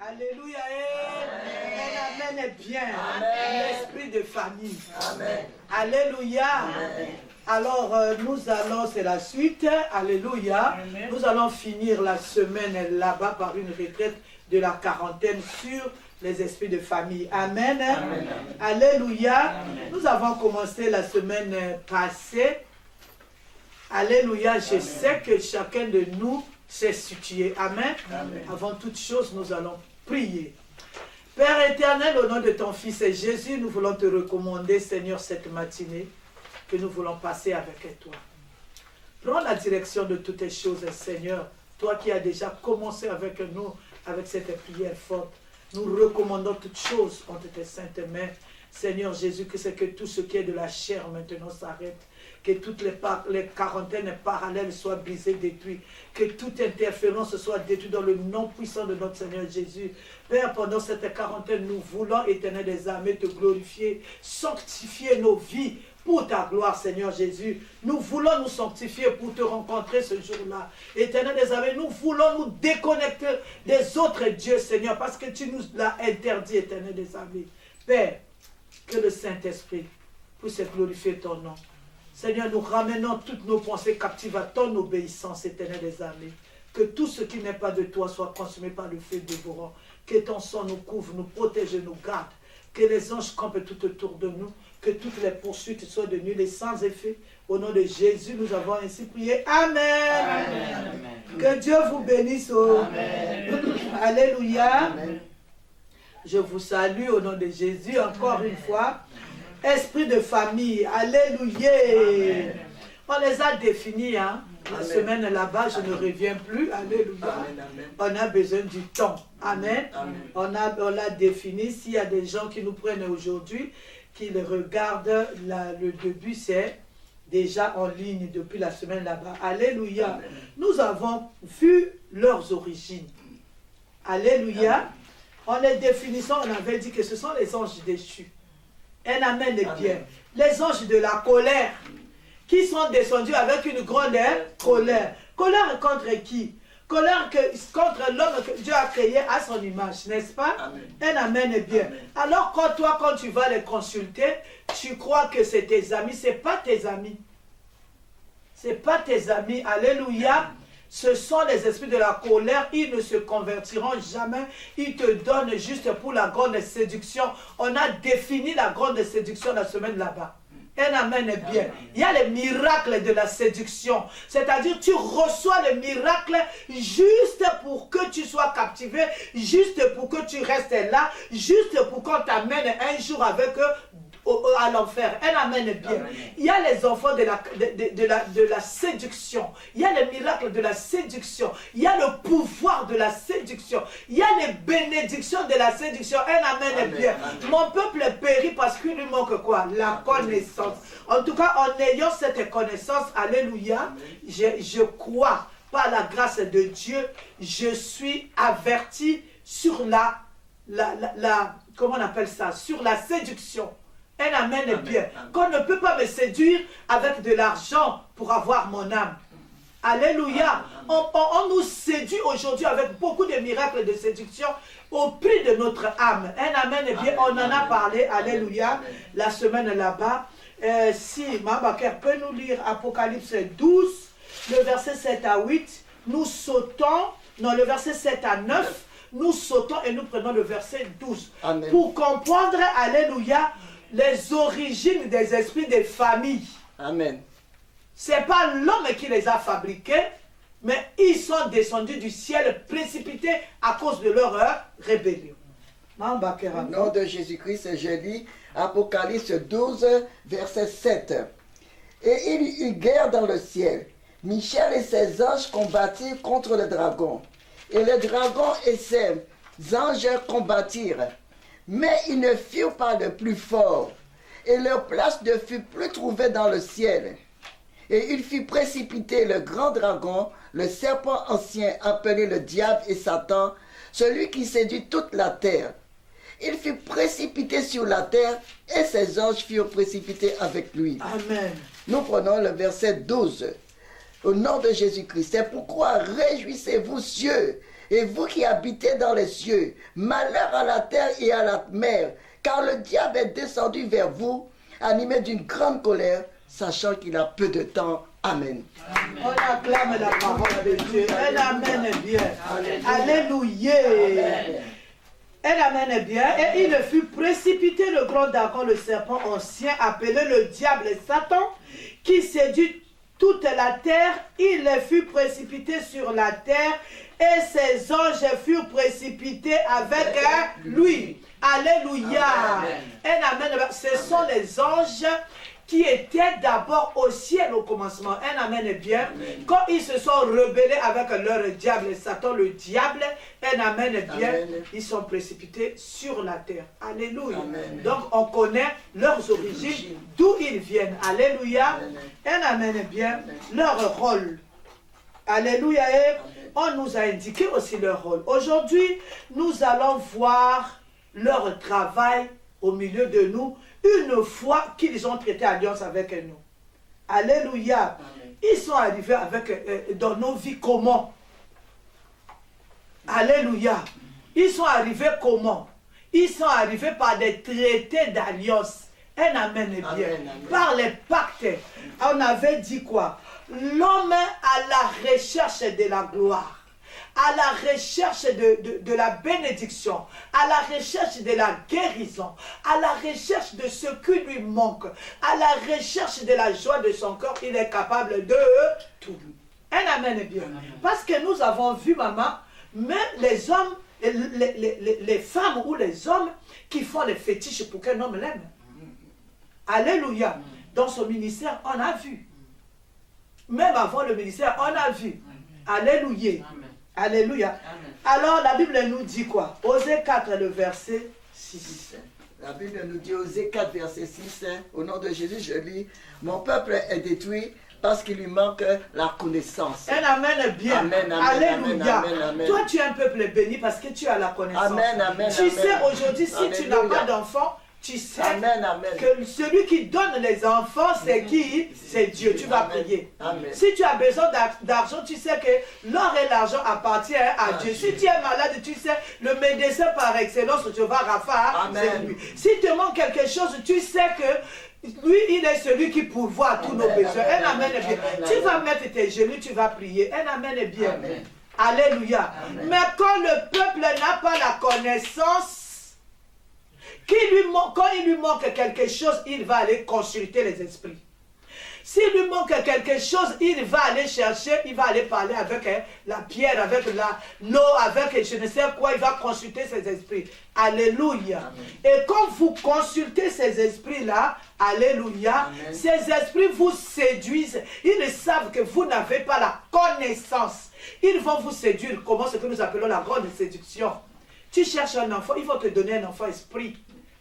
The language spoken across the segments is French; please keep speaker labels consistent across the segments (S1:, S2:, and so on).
S1: Alléluia. Un amen est bien. L'esprit de famille.
S2: Amen.
S1: Alléluia.
S2: Amen.
S1: Alors, nous allons, c'est la suite. Alléluia.
S3: Amen.
S1: Nous allons finir la semaine là-bas par une retraite de la quarantaine sur les esprits de famille. Amen.
S2: Amen.
S1: Alléluia.
S2: Amen.
S1: Nous avons commencé la semaine passée. Alléluia. Je sais que chacun de nous s'est situé. Amen.
S2: Amen.
S1: Avant toute chose, nous allons prier. Père éternel, au nom de ton Fils Jésus, nous voulons te recommander, Seigneur, cette matinée que nous voulons passer avec toi. Prends la direction de toutes les choses, Seigneur. Toi qui as déjà commencé avec nous, avec cette prière forte. Nous recommandons toutes choses entre tes saintes mains. Seigneur Jésus, que c'est que tout ce qui est de la chair maintenant s'arrête. Que toutes les quarantaines parallèles soient brisées, détruites. Que toute interférence soit détruite dans le nom puissant de notre Seigneur Jésus. Père, pendant cette quarantaine, nous voulons, Éternel des armées, te glorifier, sanctifier nos vies pour ta gloire, Seigneur Jésus. Nous voulons nous sanctifier pour te rencontrer ce jour-là. Éternel des armées, nous voulons nous déconnecter des autres dieux, Seigneur, parce que tu nous l'as interdit, Éternel des armées. Père, que le Saint-Esprit puisse glorifier ton nom. Seigneur, nous ramenons toutes nos pensées captives à ton obéissance, Éternel des armées. Que tout ce qui n'est pas de toi soit consumé par le feu dévorant. Que ton sang nous couvre, nous protège, nous garde. Que les anges campent tout autour de nous. Que toutes les poursuites soient de nul et sans effet. Au nom de Jésus, nous avons ainsi prié. Amen.
S2: Amen.
S1: Que Dieu vous bénisse.
S2: Amen.
S1: Alléluia.
S2: Amen.
S1: Je vous salue au nom de Jésus encore une fois. Esprit de famille, alléluia.
S2: Amen.
S1: On les a définis, hein. La
S2: Amen.
S1: semaine là-bas, je ne reviens plus, alléluia.
S2: Amen.
S1: On a besoin du temps, amen.
S2: Amen.
S1: On l'a défini. S'il y a des gens qui nous prennent aujourd'hui, qui le regardent, le début c'est déjà en ligne depuis la semaine là-bas, alléluia.
S2: Amen.
S1: Nous avons vu leurs origines, alléluia. En les définissant, on avait dit que ce sont les anges déchus. Un amen est bien. Les anges de la colère qui sont descendus avec une grande colère. Colère contre qui? Colère contre l'homme que Dieu a créé à son image, n'est-ce pas?
S2: Amen.
S1: Un amen est bien.
S2: Amen.
S1: Alors quand tu vas les consulter, tu crois que c'est tes amis. Ce n'est pas tes amis. Ce n'est pas tes amis. Alléluia. Ce sont les esprits de la colère, ils ne se convertiront jamais, ils te donnent juste pour la grande séduction. On a défini la grande séduction la semaine là-bas. Un amen est bien. Il y a les miracles de la séduction. C'est-à-dire tu reçois le miracle juste pour que tu sois captivé, juste pour que tu restes là, juste pour qu'on t'amène un jour avec eux à l'enfer. Un amen est bien.
S2: Amen.
S1: Il y a les enfants de la séduction. Il y a les miracles de la séduction. Il y a le pouvoir de la séduction. Il y a les bénédictions de la séduction. Un amen est bien.
S2: Amen.
S1: Mon peuple périt parce qu'il lui manque quoi? La connaissance. En tout cas, en ayant cette connaissance, alléluia, je crois par la grâce de Dieu, je suis averti sur comment on appelle ça? Sur la séduction. Un amen est bien. Qu'on ne peut pas me séduire avec de l'argent pour avoir mon âme. Alléluia. On nous séduit aujourd'hui avec beaucoup de miracles de séduction au prix de notre âme. Un amen est bien. On en a parlé. Alléluia. La semaine là-bas. Si Mabaker peut nous lire Apocalypse 12, le verset 7 à 8. Nous sautons, non, le verset 7 à 9. Nous sautons et nous prenons le verset 12.
S2: Amen.
S1: Pour comprendre, alléluia, les origines des esprits des familles.
S2: Amen.
S1: Ce n'est pas l'homme qui les a fabriqués, mais ils sont descendus du ciel précipités à cause de leur rébellion.
S2: Au nom de Jésus-Christ, je lis Apocalypse 12, verset 7. Et il y eut guerre dans le ciel. Michel et ses anges combattirent contre le dragon. Et le dragon et ses anges combattirent. Mais ils ne furent pas le plus fort, et leur place ne fut plus trouvée dans le ciel. Et il fit précipiter le grand dragon, le serpent ancien appelé le diable et Satan, celui qui séduit toute la terre. Il fut précipité sur la terre, et ses anges furent précipités avec lui.
S1: Amen.
S2: Nous prenons le verset 12. Au nom de Jésus-Christ, c'est pourquoi réjouissez-vous, cieux, Et vous qui habitez dans les cieux, malheur à la terre et à la mer, car le diable est descendu vers vous, animé d'une grande colère, sachant qu'il a peu de temps. Amen.
S1: On acclame la parole de Dieu. Un amen est bien. Alléluia. Un amen est bien. Et il fut précipité le grand dragon, le serpent ancien, appelé le diable et Satan, qui séduit toute la terre. Il fut précipité sur la terre et ses anges furent précipités avec lui. Alléluia. Un amen. Ce sont les anges qui étaient d'abord au ciel au commencement. Un amen est bien. Quand ils se sont rebellés avec leur diable, Satan, le diable, un amen est bien. Ils sont précipités sur la terre. Alléluia. Donc on connaît leurs origines, d'où ils viennent. Alléluia. Un amen est bien. Leur rôle. Alléluia. Et on nous a indiqué aussi leur rôle. Aujourd'hui, nous allons voir leur travail au milieu de nous, une fois qu'ils ont traité alliance avec nous. Alléluia. Ils sont arrivés avec, dans nos vies comment? Alléluia. Ils sont arrivés comment? Ils sont arrivés par des traités d'alliance. Un amen est bien. Par les pactes. On avait dit quoi? L'homme à la recherche de la gloire, à la recherche de la bénédiction, à la recherche de la guérison, à la recherche de ce qui lui manque, à la recherche de la joie de son corps, il est capable de tout. Un amen est bien. Parce que nous avons vu, maman, même les hommes, les femmes ou les hommes qui font les fétiches pour qu'un homme l'aime. Alléluia. Dans son ministère, on a vu. Même avant le ministère, on a vu. Alléluia. Alléluia. Amen. Alors la Bible nous dit quoi? Osée 4, le verset 6.
S2: La Bible nous dit, Osée 4, verset 6, au nom de Jésus, je lis, mon peuple est détruit parce qu'il lui manque la connaissance.
S1: Un amen bien.
S2: Amen, amen,
S1: alléluia.
S2: Amen, amen.
S1: Toi, tu es un peuple béni parce que tu as la connaissance.
S2: Amen, amen,
S1: tu sais aujourd'hui, si
S2: Alléluia.
S1: tu n'as pas d'enfant, tu sais
S2: amen, amen.
S1: que celui qui donne les enfants, c'est qui? C'est Dieu. Tu vas prier.
S2: Amen.
S1: Si tu as besoin d'argent, tu sais que l'or et l'argent appartiennent à Dieu. Si tu es malade, tu sais, le médecin par excellence, Jéhovah Rapha, c'est lui. Si te manque quelque chose, tu sais que lui, il est celui qui pourvoit tous nos besoins. Un amen est bien. Tu vas mettre tes genoux, tu vas prier. Un amen est bien.
S2: Amen.
S1: Alléluia.
S2: Amen.
S1: Mais quand le peuple n'a pas la connaissance, quand il lui manque quelque chose, il va aller consulter les esprits. S'il lui manque quelque chose, il va aller chercher, il va aller parler avec la pierre, avec l'eau, avec je ne sais quoi, il va consulter ces esprits. Alléluia. Amen. Et quand vous consultez ces esprits-là, alléluia, amen, ces esprits vous séduisent. Ils savent que vous n'avez pas la connaissance. Ils vont vous séduire. Comment? Ce que nous appelons la grande séduction. Tu cherches un enfant, il faut te donner un enfant esprit.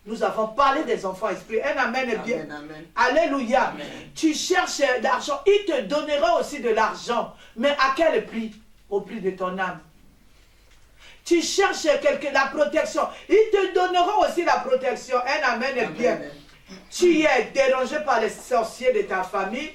S1: Nous avons parlé des enfants esprits. Un amen est bien.
S2: Amen, amen.
S1: Alléluia.
S2: Amen.
S1: Tu cherches l'argent, il te donnera aussi de l'argent. Mais à quel prix? Au prix de ton âme. Tu cherches la protection, il te donnera aussi la protection. Un amen est bien. Amen. Tu es dérangé par les sorciers de ta famille.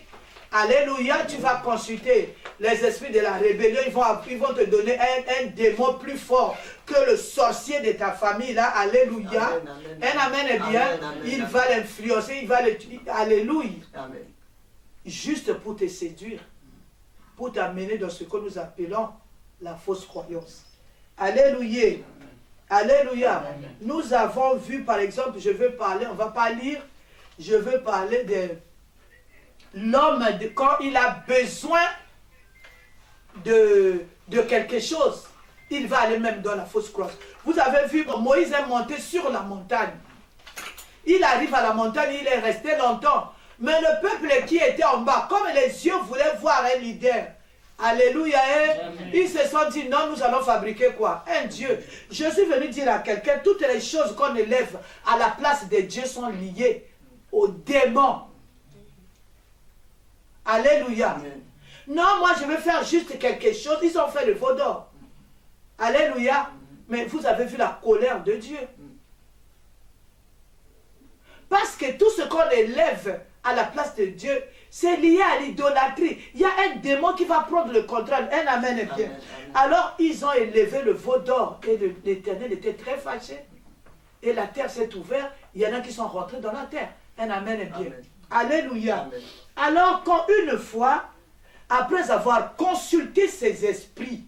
S1: Alléluia, tu vas consulter les esprits de la rébellion. Ils vont te donner un démon plus fort que le sorcier de ta famille. Là, alléluia. Amen, amen. Un amen est bien. Amen, amen, il va l'influencer, il va le... Alléluia. Amen. Juste pour te séduire, pour t'amener dans ce que nous appelons la fausse croyance. Alléluia. Alléluia. Amen. Nous avons vu, par exemple, on va pas lire, je veux parler de l'homme, quand il a besoin de quelque chose, il va aller même dans la fausse croyance. Vous avez vu, Moïse est monté sur la montagne. Il arrive à la montagne, il est resté longtemps. Mais le peuple qui était en bas, comme les yeux voulaient voir un leader, alléluia, ils se sont dit, non, nous allons fabriquer quoi? Un Dieu. Je suis venu dire à quelqu'un, toutes les choses qu'on élève à la place de Dieu sont liées aux démons. Alléluia. Amen. Non, moi je veux faire juste quelque chose. Ils ont fait le veau d'or. Alléluia. Mais vous avez vu la colère de Dieu. Parce que tout ce qu'on élève à la place de Dieu, c'est lié à l'idolâtrie. Il y a un démon qui va prendre le contrôle. Un amen est bien. Amen, amen. Alors, ils ont élevé le veau d'or et l'Éternel était très fâché. Et la terre s'est ouverte. Il y en a qui sont rentrés dans la terre. Un amen est bien. Amen. Alléluia. Amen. Alors, quand une fois, après avoir consulté ces esprits,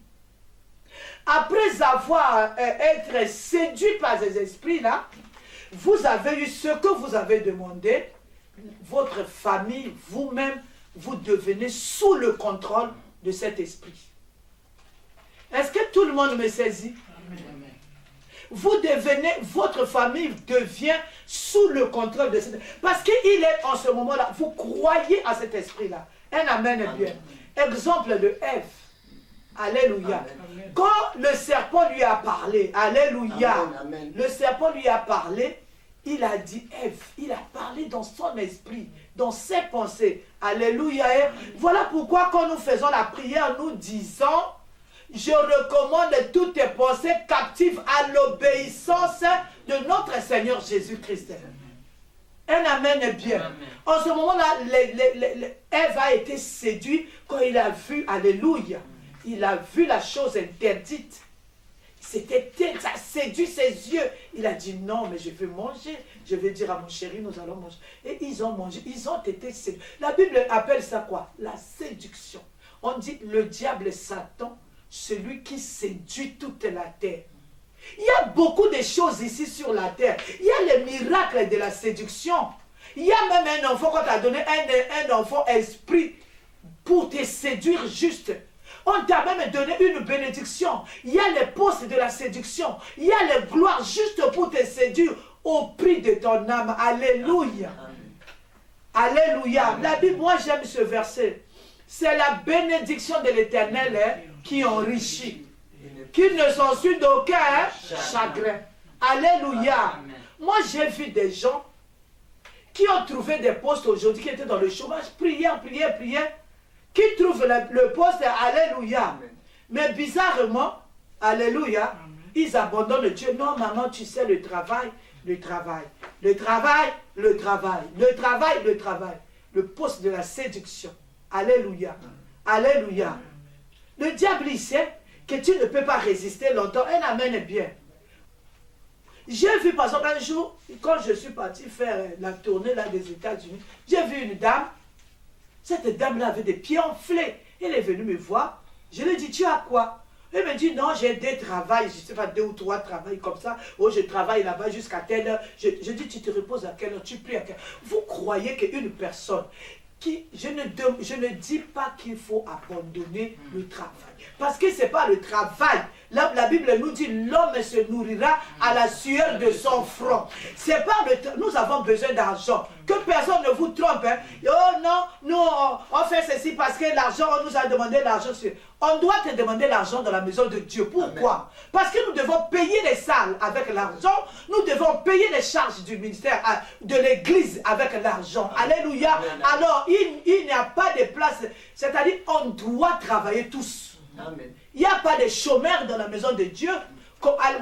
S1: après avoir été séduit par ces esprits-là, vous avez eu ce que vous avez demandé, votre famille, vous-même, vous devenez sous le contrôle de cet esprit. Est-ce que tout le monde me saisit? Amen. Vous devenez, votre famille devient sous le contrôle de cet esprit. Parce qu'il est en ce moment-là, vous croyez à cet esprit-là. Un amen est bien. Exemple de Ève. Alléluia. Amen. Quand le serpent lui a parlé, alléluia, amen, amen. Le serpent lui a parlé, il a dit Ève, il a parlé dans son esprit, dans ses pensées. Alléluia. Voilà pourquoi quand nous faisons la prière, nous disons, je recommande toutes tes pensées captives à l'obéissance de notre Seigneur Jésus-Christ. Un amen est bien. Amen. En ce moment-là, Ève a été séduite quand il a vu, alléluia, il a vu la chose interdite. Ça a séduit ses yeux. Il a dit non, mais je vais manger. Je vais dire à mon chéri, nous allons manger. Et ils ont mangé. Ils ont été séduits. La Bible appelle ça quoi? La séduction. On dit le diable Satan, celui qui séduit toute la terre. Il y a beaucoup de choses ici sur la terre. Il y a les miracles de la séduction. Il y a même un enfant, quand tu as donné un enfant esprit pour te séduire juste. On t'a même donné une bénédiction. Il y a les postes de la séduction. Il y a les gloires juste pour te séduire au prix de ton âme. Alléluia. Amen. Alléluia. Amen. La Bible, moi j'aime ce verset. C'est la bénédiction de l'Éternel qui enrichit. Qui ne s'ensuit d'aucun chagrin. Alléluia. Amen. Moi j'ai vu des gens qui ont trouvé des postes aujourd'hui, qui étaient dans le chômage. Prière. Qui trouvent le poste, alléluia. Amen. Mais bizarrement, alléluia, amen, ils abandonnent Dieu. Non, maman, tu sais, le travail. Le poste de la séduction. Alléluia. Alléluia. Amen. Le diable, il sait que tu ne peux pas résister longtemps. Un amen est bien. J'ai vu, par exemple, un jour, quand je suis parti faire la tournée là, des États-Unis, j'ai vu une dame. Cette dame-là avait des pieds enflés. Elle est venue me voir. Je lui ai dit, tu as quoi? Elle me dit, non, j'ai des travails, je ne sais pas, 2 ou 3 travails comme ça. Oh, je travaille là-bas jusqu'à telle heure. Je dis, tu te reposes à quelle heure? Tu pries à quelle heure? Vous croyez qu'une personne qui... Je ne dis pas qu'il faut abandonner le travail. Parce que ce n'est pas le travail. La Bible nous dit, l'homme se nourrira à la sueur de son front. C'est pas nous avons besoin d'argent. Que personne ne vous trompe. Hein. Oh non, nous on fait ceci parce que l'argent, on nous a demandé l'argent. On doit te demander l'argent dans la maison de Dieu. Pourquoi? Amen. Parce que nous devons payer les salles avec l'argent. Nous devons payer les charges du ministère, de l'église avec l'argent. Alléluia. Amen. Alors, il n'y a pas de place. C'est-à-dire, on doit travailler tous. Amen. Il n'y a pas de chômeurs dans la maison de Dieu.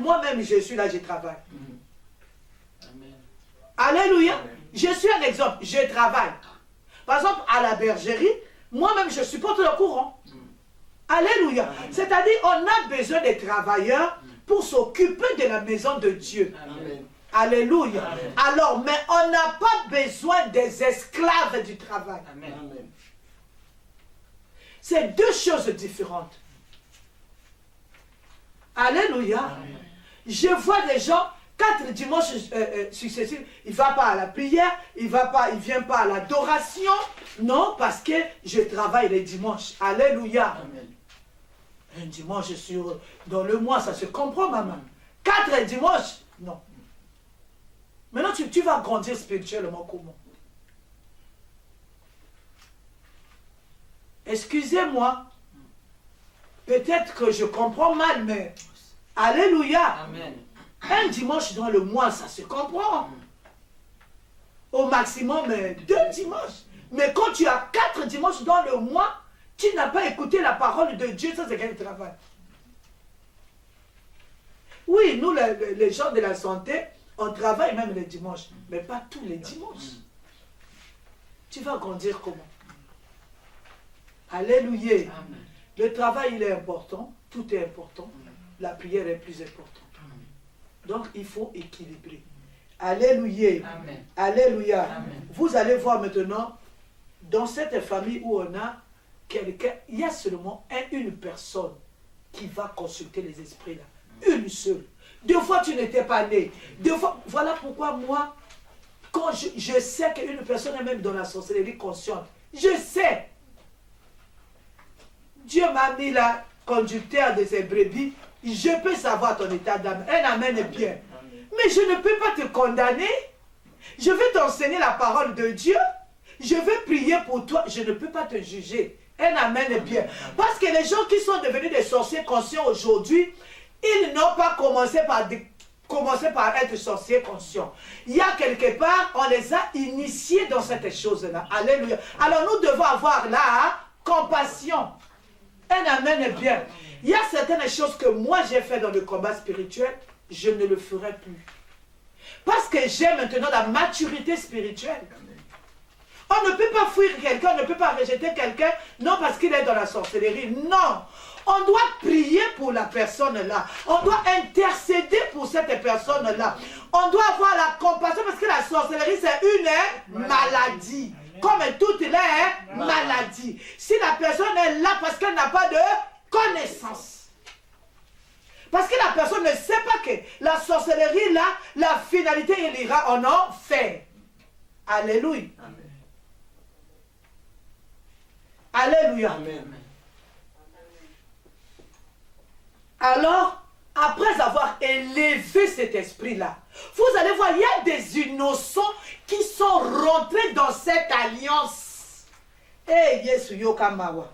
S1: Moi-même, je suis là, je travaille. Amen. Alléluia. Amen. Je suis un exemple, je travaille. Par exemple, à la bergerie, moi-même, je supporte le courant. Alléluia. C'est-à-dire, on a besoin des travailleurs pour s'occuper de la maison de Dieu. Amen. Alléluia. Amen. Alors, mais on n'a pas besoin des esclaves du travail. Amen. C'est 2 choses différentes. Alléluia. Amen. Je vois des gens, 4 dimanches successifs, il ne va pas à la prière, il ne vient pas à l'adoration. Non, parce que je travaille les dimanches. Alléluia. Amen. Un dimanche dans le mois, ça se comprend, maman. 4 dimanches, non. Maintenant, tu vas grandir spirituellement comment? Excusez-moi. Peut-être que je comprends mal, mais... Alléluia. Amen. Un dimanche dans le mois, ça se comprend. Au maximum, 2 dimanches. Mais quand tu as 4 dimanches dans le mois, tu n'as pas écouté la parole de Dieu, ça c'est quel travail? Oui, nous, les gens de la santé, on travaille même les dimanches, mais pas tous les dimanches. tu vas grandir comment? Alléluia.
S3: Amen.
S1: Le travail, il est important. Tout est important. La prière est plus importante. Donc, il faut équilibrer. Alléluia.
S3: Amen.
S1: Alléluia.
S3: Amen.
S1: Vous allez voir maintenant, dans cette famille où on a quelqu'un, il y a seulement une personne qui va consulter les esprits là. Une seule. Deux fois, tu n'étais pas né. Deux fois, voilà pourquoi moi, quand je sais qu'une personne est même dans la sorcellerie consciente, je sais. Dieu m'a mis là, conducteur de ses brebis, je peux savoir ton état d'âme. Un amen est bien. Mais je ne peux pas te condamner. Je vais t'enseigner la parole de Dieu. Je vais prier pour toi. Je ne peux pas te juger. Un amen est bien. Parce que les gens qui sont devenus des sorciers conscients aujourd'hui, ils n'ont pas commencé par être sorciers conscients. Il y a quelque part, on les a initiés dans cette chose-là. Alléluia. Alors nous devons avoir la compassion. Un amen est bien. Il y a certaines choses que moi j'ai fait dans le combat spirituel, je ne le ferai plus. Parce que j'ai maintenant la maturité spirituelle. On ne peut pas fuir quelqu'un, on ne peut pas rejeter quelqu'un, non parce qu'il est dans la sorcellerie. Non. On doit prier pour la personne là. On doit intercéder pour cette personne là. On doit avoir la compassion parce que la sorcellerie c'est une maladie. Comme toutes les maladies. Si la personne est là parce qu'elle n'a pas de connaissance. Parce que la personne ne sait pas que la sorcellerie là, la finalité il ira en enfer. Alléluia.
S3: Amen.
S1: Alléluia.
S3: Amen.
S1: Alors, après avoir élevé cet esprit-là, vous allez voir, il y a des innocents qui sont rentrés dans cette alliance. Eh, Yesu Yokamawa.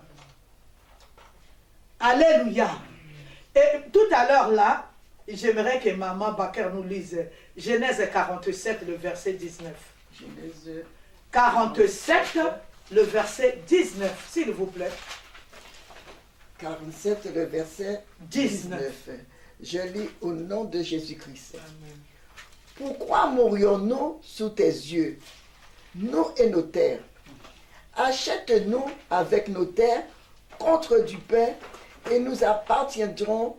S1: Alléluia. Et tout à l'heure là, j'aimerais que Maman Bakar nous lise Genèse 47, le verset 19.
S2: Genèse
S1: 47, le verset 19, s'il vous plaît.
S2: 47, le verset 19. Je lis au nom de Jésus-Christ. Pourquoi mourions-nous sous tes yeux, nous et nos terres? Achète-nous avec nos terres contre du pain et nous appartiendrons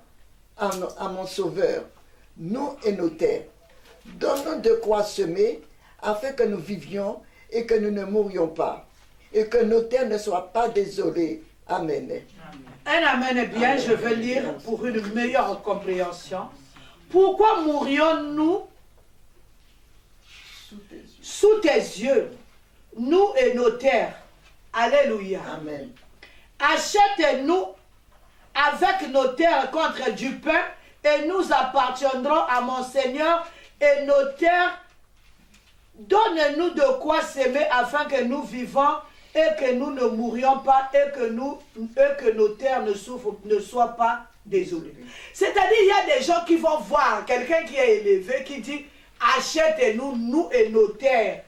S2: à mon Sauveur, nous et nos terres. Donne-nous de quoi semer afin que nous vivions et que nous ne mourions pas et que nos terres ne soient pas désolées. Amen.
S1: Un amen est bien, je vais lire pour une meilleure compréhension. Pourquoi mourions-nous sous tes yeux, nous et nos terres? Alléluia.
S2: Amen.
S1: Achète-nous avec nos terres contre du pain et nous appartiendrons à mon Seigneur et nos terres. Donne-nous de quoi s'aimer afin que nous vivons et que nous ne mourions pas et que nos terres ne soient pas désolées. C'est-à-dire, il y a des gens qui vont voir quelqu'un qui est élevé qui dit achète-nous, nous et nos terres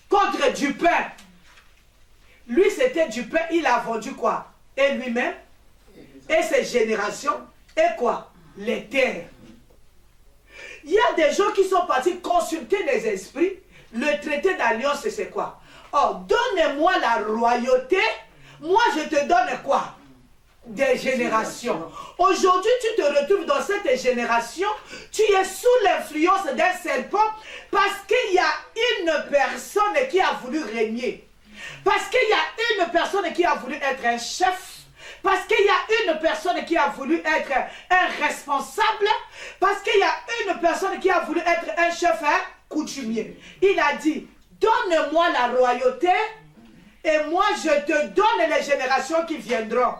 S1: contre du pain. Lui, c'était du pain, il a vendu quoi? Et lui-même, et ses générations, et quoi? Les terres. Il y a des gens qui sont partis consulter les esprits. Le traité d'alliance, c'est quoi? Oh, donne-moi la royauté, moi je te donne quoi? Des générations. Aujourd'hui, tu te retrouves dans cette génération, tu es sous l'influence d'un serpent parce qu'il y a une personne qui a voulu régner. Parce qu'il y a une personne qui a voulu être un chef. Parce qu'il y a une personne qui a voulu être un responsable. Parce qu'il y a une personne qui a voulu être un chef coutumier. Il a dit, donne-moi la royauté et moi je te donne les générations qui viendront.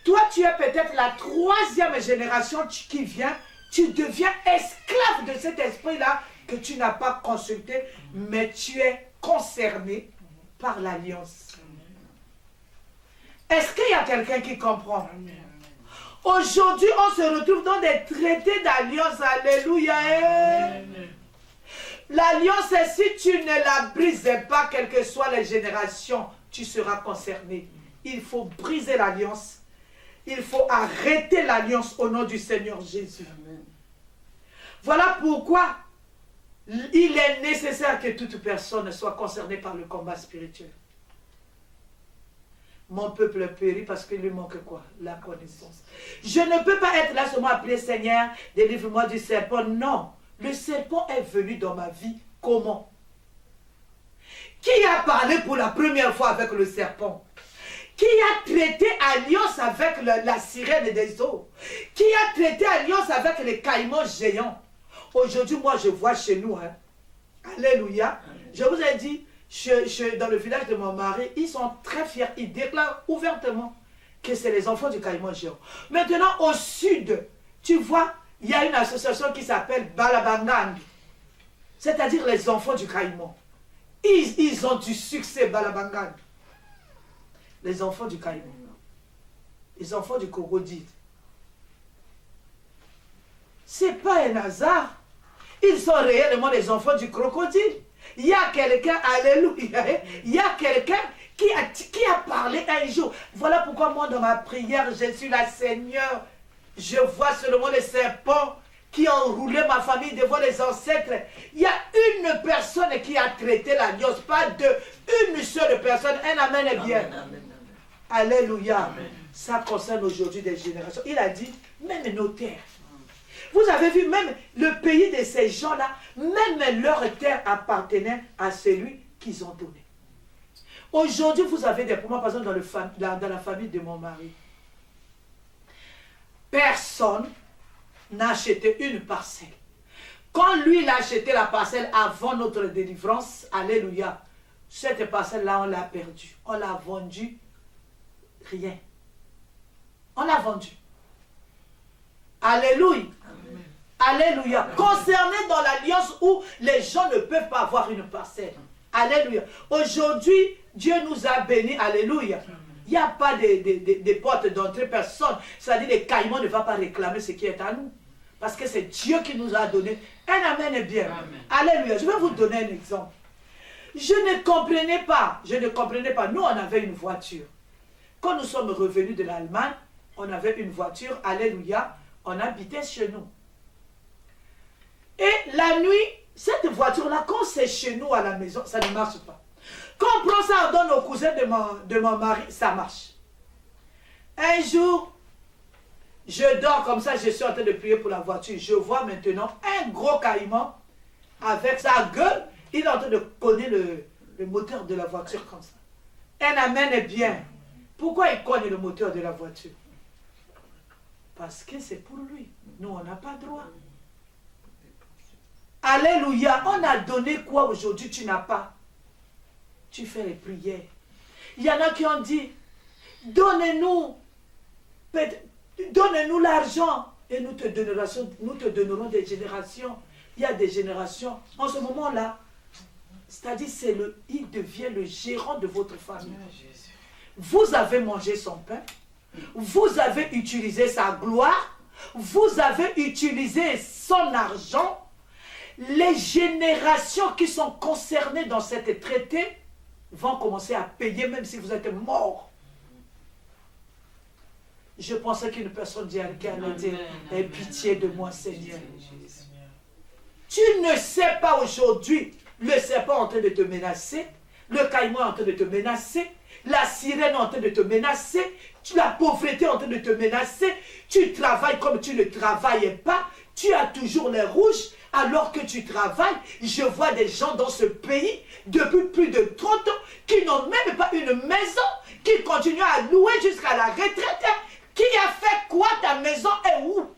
S1: Toi, tu es peut-être la troisième génération qui vient. Tu deviens esclave de cet esprit-là que tu n'as pas consulté, mais tu es concerné par l'alliance. Est-ce qu'il y a quelqu'un qui comprend? Aujourd'hui, on se retrouve dans des traités d'alliance. Alléluia. L'alliance, si tu ne la brises pas, quelles que soient les générations, tu seras concerné. Il faut briser l'alliance. Il faut arrêter l'alliance au nom du Seigneur Jésus. Voilà pourquoi Il est nécessaire que toute personne soit concernée par le combat spirituel. Mon peuple périt parce qu'il lui manque quoi? La connaissance. Je ne peux pas être là seulement appelé Seigneur, délivre-moi du serpent. Non, le serpent est venu dans ma vie. Comment? Qui a parlé pour la première fois avec le serpent? Qui a traité alliance avec la sirène des eaux? Qui a traité alliance avec les caïmans géants? Aujourd'hui, moi, je vois chez nous, hein. Alléluia. Je vous ai dit, dans le village de mon mari, ils sont très fiers. Ils déclarent ouvertement que c'est les enfants du caïman géant. Maintenant, au sud, tu vois, il y a une association qui s'appelle Balabangang. C'est-à-dire les enfants du caïman. Ils ont du succès, Balabangang. Les enfants du caïman. Les enfants du crocodile. Ce n'est pas un hasard. Ils sont réellement les enfants du crocodile. Il y a quelqu'un, alléluia, il y a quelqu'un qui a parlé un jour. Voilà pourquoi moi dans ma prière, je suis là, Seigneur. Je vois seulement les serpents qui ont roulé ma famille devant les ancêtres. Il y a une personne qui a traité l'alliance, pas deux, une seule personne. Un amen est bien. Amen, amen, amen. Alléluia. Amen. Ça concerne aujourd'hui des générations. Il a dit, même nos terres. Vous avez vu, même le pays de ces gens-là, même leur terre appartenait à celui qu'ils ont donné. Aujourd'hui, vous avez des problèmes, par exemple, dans la famille de mon mari. Personne n'a acheté une parcelle. Quand lui, il a acheté la parcelle avant notre délivrance, alléluia, cette parcelle-là, on l'a perdue. On l'a vendue, rien. On l'a vendue. Alléluia. Amen. Alléluia. Amen. Concerné dans l'alliance où les gens ne peuvent pas avoir une parcelle. Alléluia. Aujourd'hui, Dieu nous a bénis. Alléluia. Il n'y a pas de portes d'entrée, personne. C'est-à-dire les caïmans ne vont pas réclamer ce qui est à nous. Parce que c'est Dieu qui nous a donné. Un amen est bien. Amen. Alléluia. Je vais vous donner un exemple. Je ne comprenais pas. Nous, on avait une voiture. Quand nous sommes revenus de l'Allemagne, on avait une voiture. Alléluia. On habitait chez nous. Et la nuit, cette voiture-là, quand c'est chez nous à la maison, ça ne marche pas. Quand on prend ça, on donne aux cousins de mon mari, ça marche. Un jour, je dors comme ça, je suis en train de prier pour la voiture. Je vois maintenant un gros caïman avec sa gueule. Il est en train de cogner le moteur de la voiture comme ça. Un amen est bien. Pourquoi il cogne le moteur de la voiture? Parce que c'est pour lui. Nous, on n'a pas droit. Alléluia. On a donné quoi aujourd'hui? Tu n'as pas. Tu fais les prières. Il y en a qui ont dit, donnez-nous l'argent et nous te donnerons des générations. Il y a des générations. En ce moment-là, c'est-à-dire il devient le gérant de votre famille. Vous avez mangé son pain. Vous avez utilisé sa gloire, vous avez utilisé son argent. Les générations qui sont concernées dans cet traité vont commencer à payer même si vous êtes mort. Je pensais qu'une personne dit à quelqu'un, aie pitié de moi, Seigneur. Tu ne sais pas aujourd'hui, le serpent est en train de te menacer, le caïman est en train de te menacer, la sirène est en train de te menacer, la pauvreté est en train de te menacer, tu travailles comme tu ne travailles pas, tu as toujours les rouges, alors que tu travailles. Je vois des gens dans ce pays, depuis plus de 30 ans, qui n'ont même pas une maison, qui continuent à louer jusqu'à la retraite. Qui a fait quoi? Ta maison est où?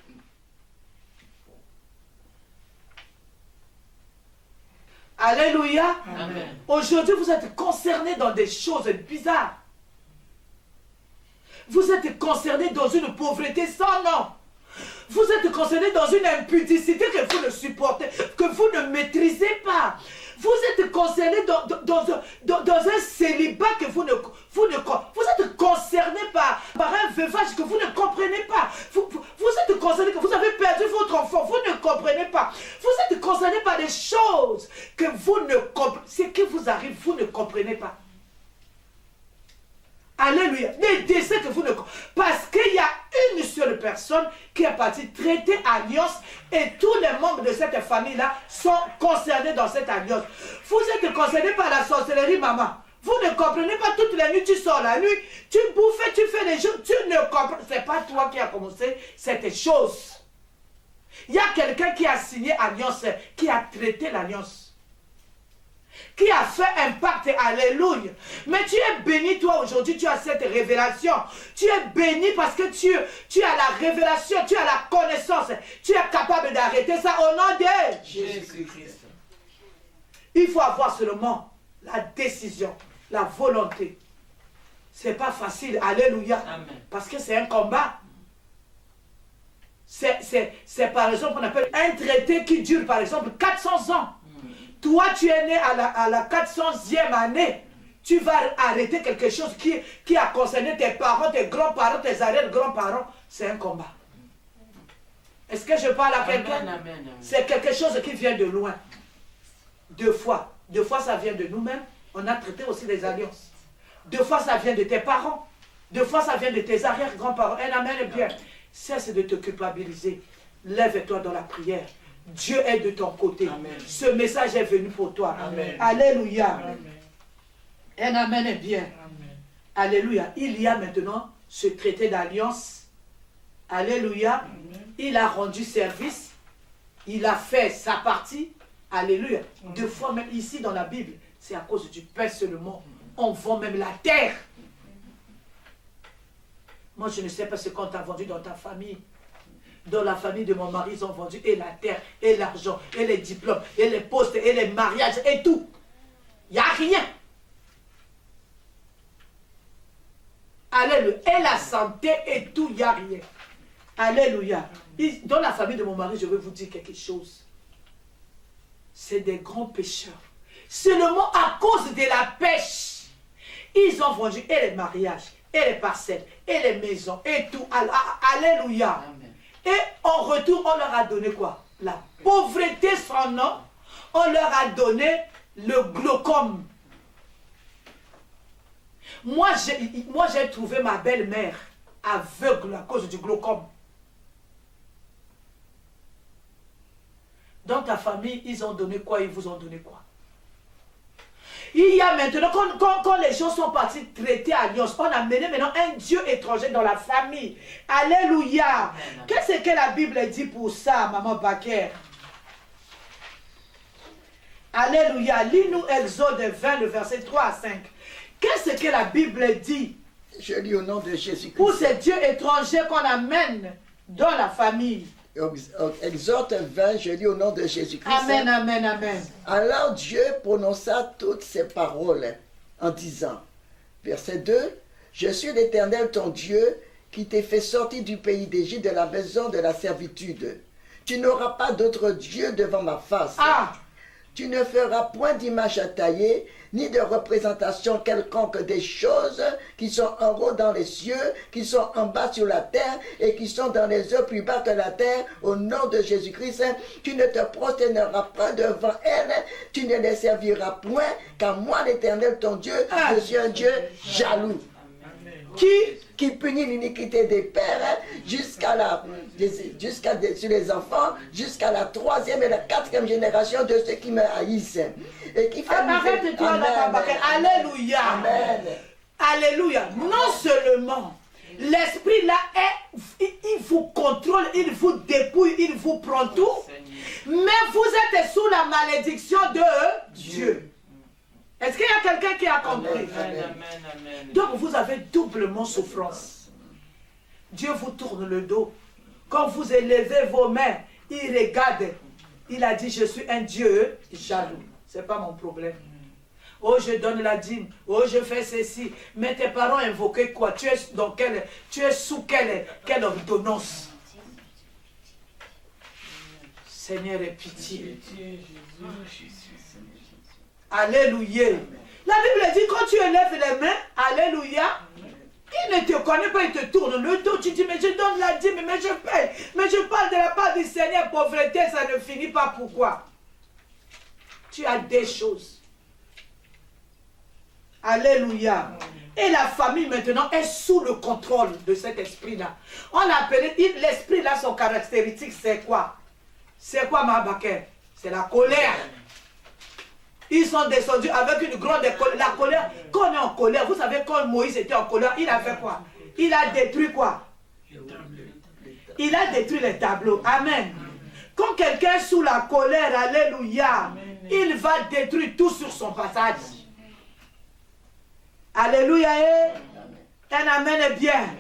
S1: Alléluia. Aujourd'hui, vous êtes concernés dans des choses bizarres. Vous êtes concernés dans une pauvreté sans nom. Vous êtes concernés dans une impudicité que vous ne supportez, que vous ne maîtrisez pas. Vous êtes concernés dans un célibat que vous êtes concernés par un veuvage que vous ne comprenez pas. Vous êtes concernés que vous avez perdu votre enfant, vous ne comprenez pas. Vous êtes concernés par des choses que vous ne comprenez pas. Ce qui vous arrive, vous ne comprenez pas. Alléluia. Des décès que vous ne comprenez pas. Parce qu'il y a une seule personne qui est fait partie, traiter alliance et tous les membres de cette famille-là sont concernés dans cette alliance. Vous êtes concernés par la sorcellerie, maman. Vous ne comprenez pas, toutes les nuits, tu sors la nuit, tu bouffes, tu fais des choses, tu ne comprends. Ce n'est pas toi qui as commencé cette chose. Il y a quelqu'un qui a signé alliance, qui a traité l'alliance, qui a fait un pacte, alléluia. Mais tu es béni, toi, aujourd'hui, tu as cette révélation. Tu es béni parce que tu as la révélation, tu as la connaissance. Tu es capable d'arrêter ça au nom de Jésus-Christ. Il faut avoir seulement la décision, la volonté. Ce n'est pas facile, alléluia. Amen. Parce que c'est un combat. C'est par exemple, on appelle un traité qui dure par exemple 400 ans. Toi, tu es né à la 400e année. Tu vas arrêter quelque chose qui a concerné tes parents, tes grands-parents, tes arrière-grands-parents. C'est un combat. Est-ce que je parle à quelqu'un? C'est quelque chose qui vient de loin. Deux fois. Deux fois, ça vient de nous-mêmes. On a traité aussi des alliances. Deux fois, ça vient de tes parents. Deux fois, ça vient de tes arrière-grands-parents. Un amen, bien. Cesse de te culpabiliser. Lève-toi dans la prière. Dieu est de ton côté. Amen. Ce message est venu pour toi. Amen. Alléluia. Amen. Un amen est bien. Amen. Alléluia. Il y a maintenant ce traité d'alliance. Alléluia. Amen. Il a rendu service. Il a fait sa partie. Alléluia. Amen. Deux fois même ici dans la Bible, c'est à cause du pain seulement. On vend même la terre. Moi, je ne sais pas ce qu'on t'a vendu dans ta famille. Dans la famille de mon mari, ils ont vendu et la terre, et l'argent, et les diplômes, et les postes, et les mariages, et tout. Il n'y a rien. Alléluia. Et la santé, et tout, il n'y a rien. Alléluia. Dans la famille de mon mari, je vais vous dire quelque chose. C'est des grands pécheurs. Seulement à cause de la pêche, ils ont vendu et les mariages, et les parcelles, et les maisons, et tout. Alléluia. Amen. Et en retour, on leur a donné quoi? La pauvreté sans nom. On leur a donné le glaucome. Moi, j'ai trouvé ma belle-mère aveugle à cause du glaucome. Dans ta famille, ils ont donné quoi? Ils vous ont donné quoi? Il y a maintenant, quand les gens sont partis traiter alliance, on a mené maintenant un Dieu étranger dans la famille. Alléluia. Qu'est-ce que la Bible dit pour ça, maman Baker? Alléluia. Lis-nous Exode 20, le verset 3 à 5. Qu'est-ce que la Bible dit?
S2: Je lis au nom de Jésus-Christ.
S1: Pour ces dieux étrangers qu'on amène dans la famille.
S2: Exode 20, je lis au nom de Jésus-Christ.
S1: Amen, amen, amen.
S2: Alors Dieu prononça toutes ces paroles en disant, verset 2, « Je suis l'Éternel ton Dieu qui t'ai fait sortir du pays d'Égypte de la maison de la servitude. Tu n'auras pas d'autre Dieu devant ma face.
S1: Ah.
S2: Tu ne feras point d'image à tailler, ni de représentation quelconque des choses qui sont en haut dans les cieux, qui sont en bas sur la terre et qui sont dans les eaux plus bas de la terre. Au nom de Jésus-Christ, tu ne te prosterneras pas devant elles, tu ne les serviras point, car moi, l'Éternel, ton Dieu, je suis un Dieu jaloux. Qui punit l'iniquité des pères sur les enfants, jusqu'à la 3e et la 4e génération de ceux qui me haïssent. Et qui fait
S1: arrête-toi là, alléluia. Amen. Alléluia. Non seulement l'esprit là il vous contrôle, il vous dépouille, il vous prend tout, mais vous êtes sous la malédiction de Dieu. Est-ce qu'il y a quelqu'un qui a compris? Amen. Donc vous avez doublement souffrance. Dieu vous tourne le dos. Quand vous élevez vos mains, il regarde. Il a dit, je suis un Dieu jaloux. Ce n'est pas mon problème. Oh, je donne la dîme. Oh, je fais ceci. Mais tes parents invoquaient quoi? Tu es sous quelle ordonnance? Seigneur, aie pitié. Alléluia. La Bible dit, quand tu élèves les mains, alléluia, il ne te connaît pas, il te tourne le dos. Tu dis, mais je donne la dîme, mais je paye. Mais je parle de la part du Seigneur, pauvreté, ça ne finit pas. Pourquoi? Tu as des choses. Alléluia. Et la famille maintenant est sous le contrôle de cet esprit-là. On l'appelait, l'esprit-là, son caractéristique, c'est quoi? C'est quoi, Mahabaker? C'est la colère. Ils sont descendus avec une grande colère. La colère, quand on est en colère, vous savez, quand Moïse était en colère, il a fait quoi? Il a détruit quoi? Il a détruit les tableaux. Amen. Quand quelqu'un est sous la colère, alléluia, il va détruire tout sur son passage. Alléluia. Un amen est bien.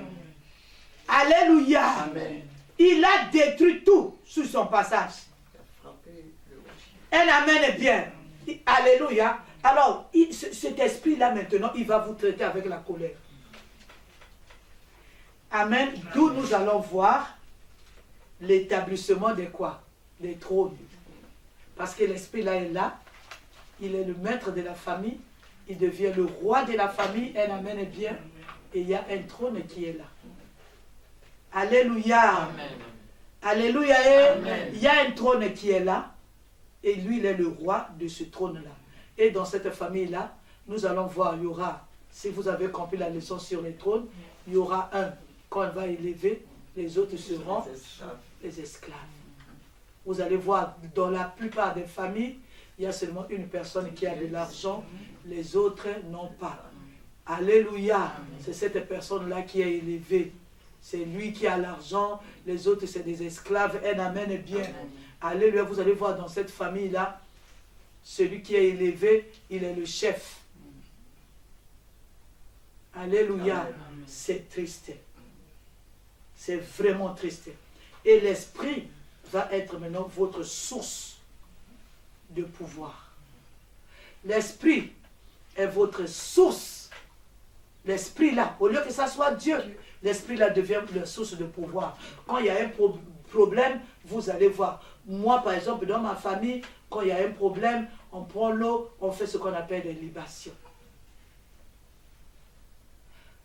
S1: Alléluia. Amen. Il a détruit tout sur son passage. Un amen est bien. Alléluia. Alors, cet esprit-là maintenant, il va vous traiter avec la colère. Amen. D'où nous allons voir l'établissement de quoi? Des trônes. Parce que l'esprit-là est là. Il est le maître de la famille. Il devient le roi de la famille. Un amen est bien. Et il y a un trône qui est là. Alléluia. Amen. Alléluia. Amen. Il y a un trône qui est là. Et lui, il est le roi de ce trône-là. Et dans cette famille-là, nous allons voir, il y aura, si vous avez compris la leçon sur les trônes, il y aura un, quand il va élever, les autres seront les esclaves. Vous allez voir, dans la plupart des familles, il y a seulement une personne qui a de l'argent, les autres n'ont pas. Alléluia. C'est cette personne-là qui est élevée. C'est lui qui a l'argent, les autres c'est des esclaves. Un amen est bien. Alléluia. Vous allez voir dans cette famille-là, celui qui est élevé, il est le chef. Alléluia. C'est triste. C'est vraiment triste. Et l'esprit va être maintenant votre source de pouvoir. L'esprit est votre source. L'esprit là, au lieu que ça soit Dieu, l'esprit là devient la source de pouvoir. Quand il y a un problème, vous allez voir. Moi, par exemple, dans ma famille, quand il y a un problème, on prend l'eau, on fait ce qu'on appelle des libations.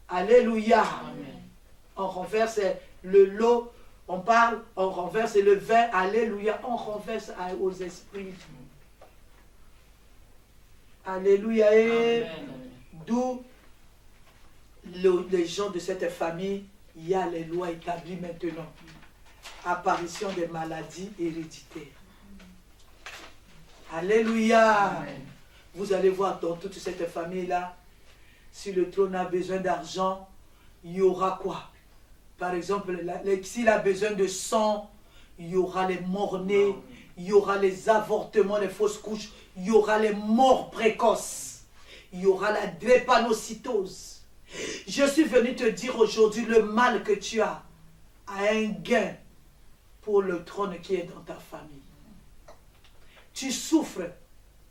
S1: Alléluia. Amen. On renverse le lot, on parle, on renverse le vin. Alléluia. On renverse aux esprits. Alléluia. D'où les gens de cette famille, il y a les lois établies maintenant. Apparition des maladies héréditaires. Alléluia. Amen. Vous allez voir dans toute cette famille-là, si le trône a besoin d'argent, il y aura quoi? Par exemple, s'il a besoin de sang, il y aura les morts-nés, il y aura les avortements, les fausses couches, il y aura les morts précoces, il y aura la drépanocytose. Je suis venu te dire aujourd'hui le mal que tu as a un gain pour le trône qui est dans ta famille. Tu souffres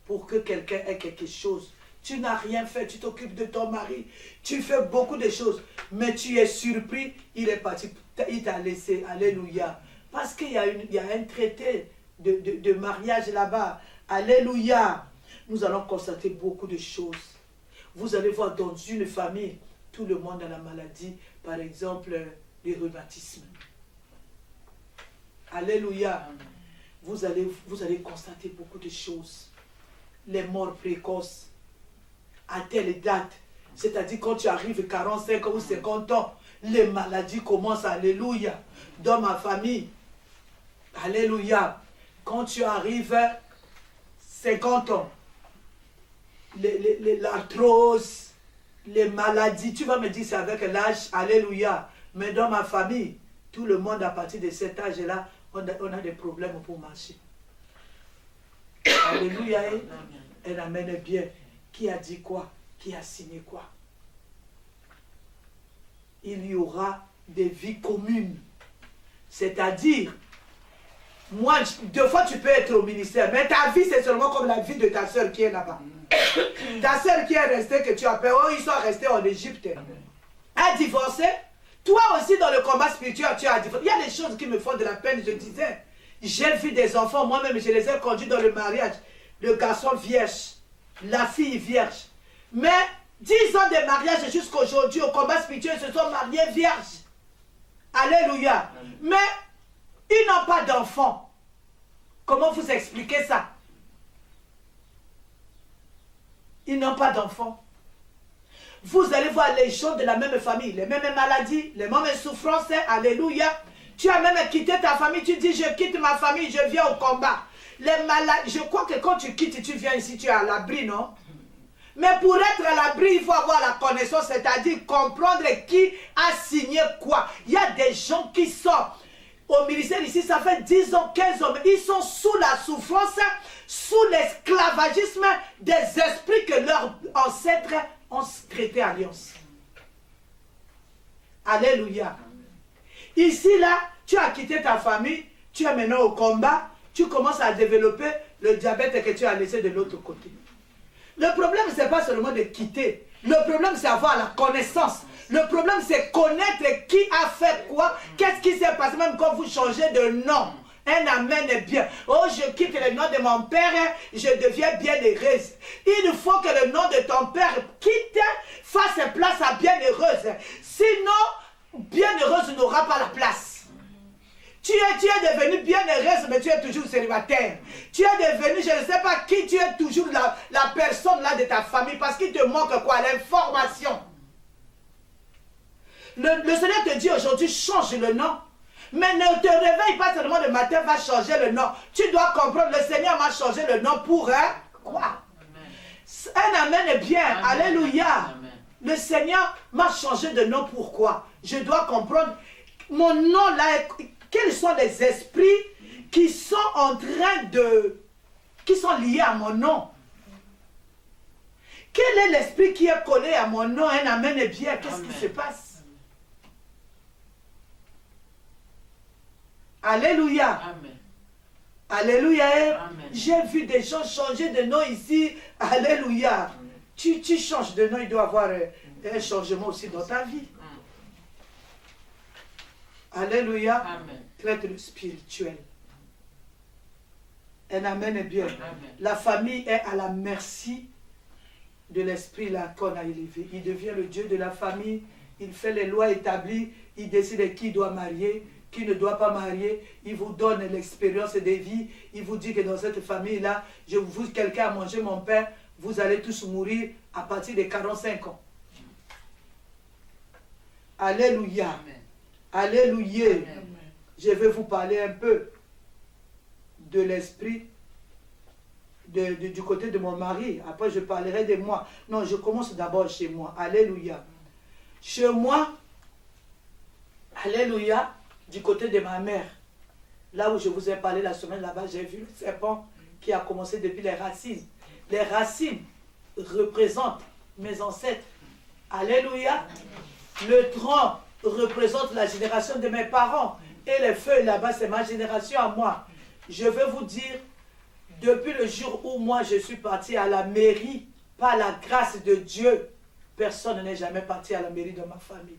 S1: pour que quelqu'un ait quelque chose. Tu n'as rien fait, tu t'occupes de ton mari, tu fais beaucoup de choses, mais tu es surpris, il est parti, il t'a laissé, alléluia. Parce qu'il y a un traité de mariage là-bas, alléluia. Nous allons constater beaucoup de choses. Vous allez voir dans une famille, tout le monde a la maladie, par exemple, les rhumatismes. Alléluia. Vous allez constater beaucoup de choses. Les morts précoces. À telle date, c'est-à-dire quand tu arrives 45 ou 50 ans, les maladies commencent, alléluia. Dans ma famille, alléluia. Quand tu arrives 50 ans, l'arthrose, les maladies, tu vas me dire c'est avec l'âge, alléluia. Mais dans ma famille, tout le monde à partir de cet âge-là, on a des problèmes pour marcher. Alléluia. Et amen bien. Qui a dit quoi? Qui a signé quoi? Il y aura des vies communes. C'est-à-dire, moi, deux fois tu peux être au ministère, mais ta vie c'est seulement comme la vie de ta soeur qui est là-bas. Ta soeur qui est restée, que tu appelles, oh, ils sont restés en Égypte. A divorcé. Toi aussi dans le combat spirituel, tu as divorcé. Il y a des choses qui me font de la peine, je disais. J'ai vu des enfants, moi-même, je les ai conduits dans le mariage. Le garçon vierge. La fille vierge. Mais 10 ans de mariage jusqu'à aujourd'hui, au combat spirituel, ils se sont mariés vierges. Alléluia. Mais ils n'ont pas d'enfants. Comment vous expliquez ça? Ils n'ont pas d'enfants. vous allez voir les gens de la même famille, les mêmes maladies, les mêmes souffrances. Alléluia. Tu as même quitté ta famille, tu dis, je quitte ma famille, je viens au combat. Les maladies, je crois que quand tu quittes, tu viens ici, tu es à l'abri, non? Mais pour être à l'abri, il faut avoir la connaissance, c'est-à-dire comprendre qui a signé quoi. Il y a des gens qui sont au ministère ici, ça fait 10 ans, 15 ans, ils sont sous la souffrance, sous l'esclavagisme des esprits que leurs ancêtres ont prêté alliance. Alléluia. Ici, là, tu as quitté ta famille, tu es maintenant au combat, tu commences à développer le diabète que tu as laissé de l'autre côté. Le problème, ce n'est pas seulement de quitter. Le problème, c'est avoir la connaissance. Le problème, c'est connaître qui a fait quoi, qu'est-ce qui s'est passé, même quand vous changez de nom. Un amen est bien. Oh, je quitte le nom de mon père, je deviens bienheureuse. Il faut que le nom de ton père quitte, fasse place à bienheureuse. Sinon, bienheureuse n'aura pas la place. Tu es devenu bienheureuse, mais tu es toujours célibataire. Tu es devenu, je ne sais pas qui, tu es toujours la personne là de ta famille, parce qu'il te manque quoi? L'information. Le Seigneur te dit aujourd'hui, change le nom. Mais ne te réveille pas seulement le matin, va changer le nom. Tu dois comprendre, le Seigneur m'a changé le nom pour quoi? Un amen est bien. Amen. Alléluia. Amen. Le Seigneur m'a changé de nom pourquoi? Je dois comprendre mon nom là. Quels sont les esprits qui sont en train qui sont liés à mon nom? Quel est l'esprit qui est collé à mon nom? Un amen est bien. Qu'est-ce qui se passe? Alléluia. Amen. Alléluia. J'ai vu des gens changer de nom ici. Alléluia. Tu changes de nom, il doit y avoir un changement aussi dans ta vie. Alléluia. Amen. Traite le spirituel. Un amen est bien. Amen. La famille est à la merci de l'esprit là qu'on a élevé. Il devient le Dieu de la famille. Il fait les lois établies. Il décide qui doit marier, qui ne doit pas marier. Il vous donne l'expérience de vie. Il vous dit que dans cette famille-là, je vous quelqu'un a mangé mon pain, vous allez tous mourir à partir de 45 ans. Alléluia. Amen. Alléluia. Amen. Je vais vous parler un peu de l'esprit du côté de mon mari. Après, je parlerai de moi. Non, je commence d'abord chez moi. Alléluia. Chez moi, alléluia, du côté de ma mère. Là où je vous ai parlé la semaine là-bas, j'ai vu le serpent qui a commencé depuis les racines. Les racines représentent mes ancêtres. Alléluia. Le tronc représente la génération de mes parents. Et les feuilles là-bas, c'est ma génération à moi. Je veux vous dire, depuis le jour où moi je suis parti à la mairie, par la grâce de Dieu, personne n'est jamais parti à la mairie de ma famille.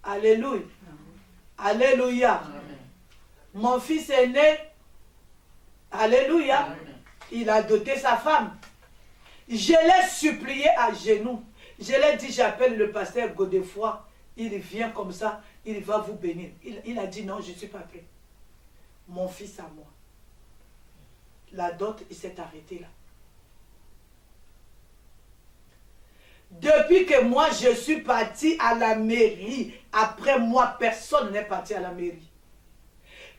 S1: Alléluia. Alléluia. Amen. Mon fils est né. Alléluia. Amen. Il a doté sa femme. Je l'ai supplié à genoux. Je l'ai dit, j'appelle le pasteur Godefroy. Il vient comme ça, il va vous bénir. Il a dit non, je ne suis pas prêt. Mon fils à moi. La dot, il s'est arrêté là. Depuis que moi je suis parti à la mairie, après moi personne n'est parti à la mairie.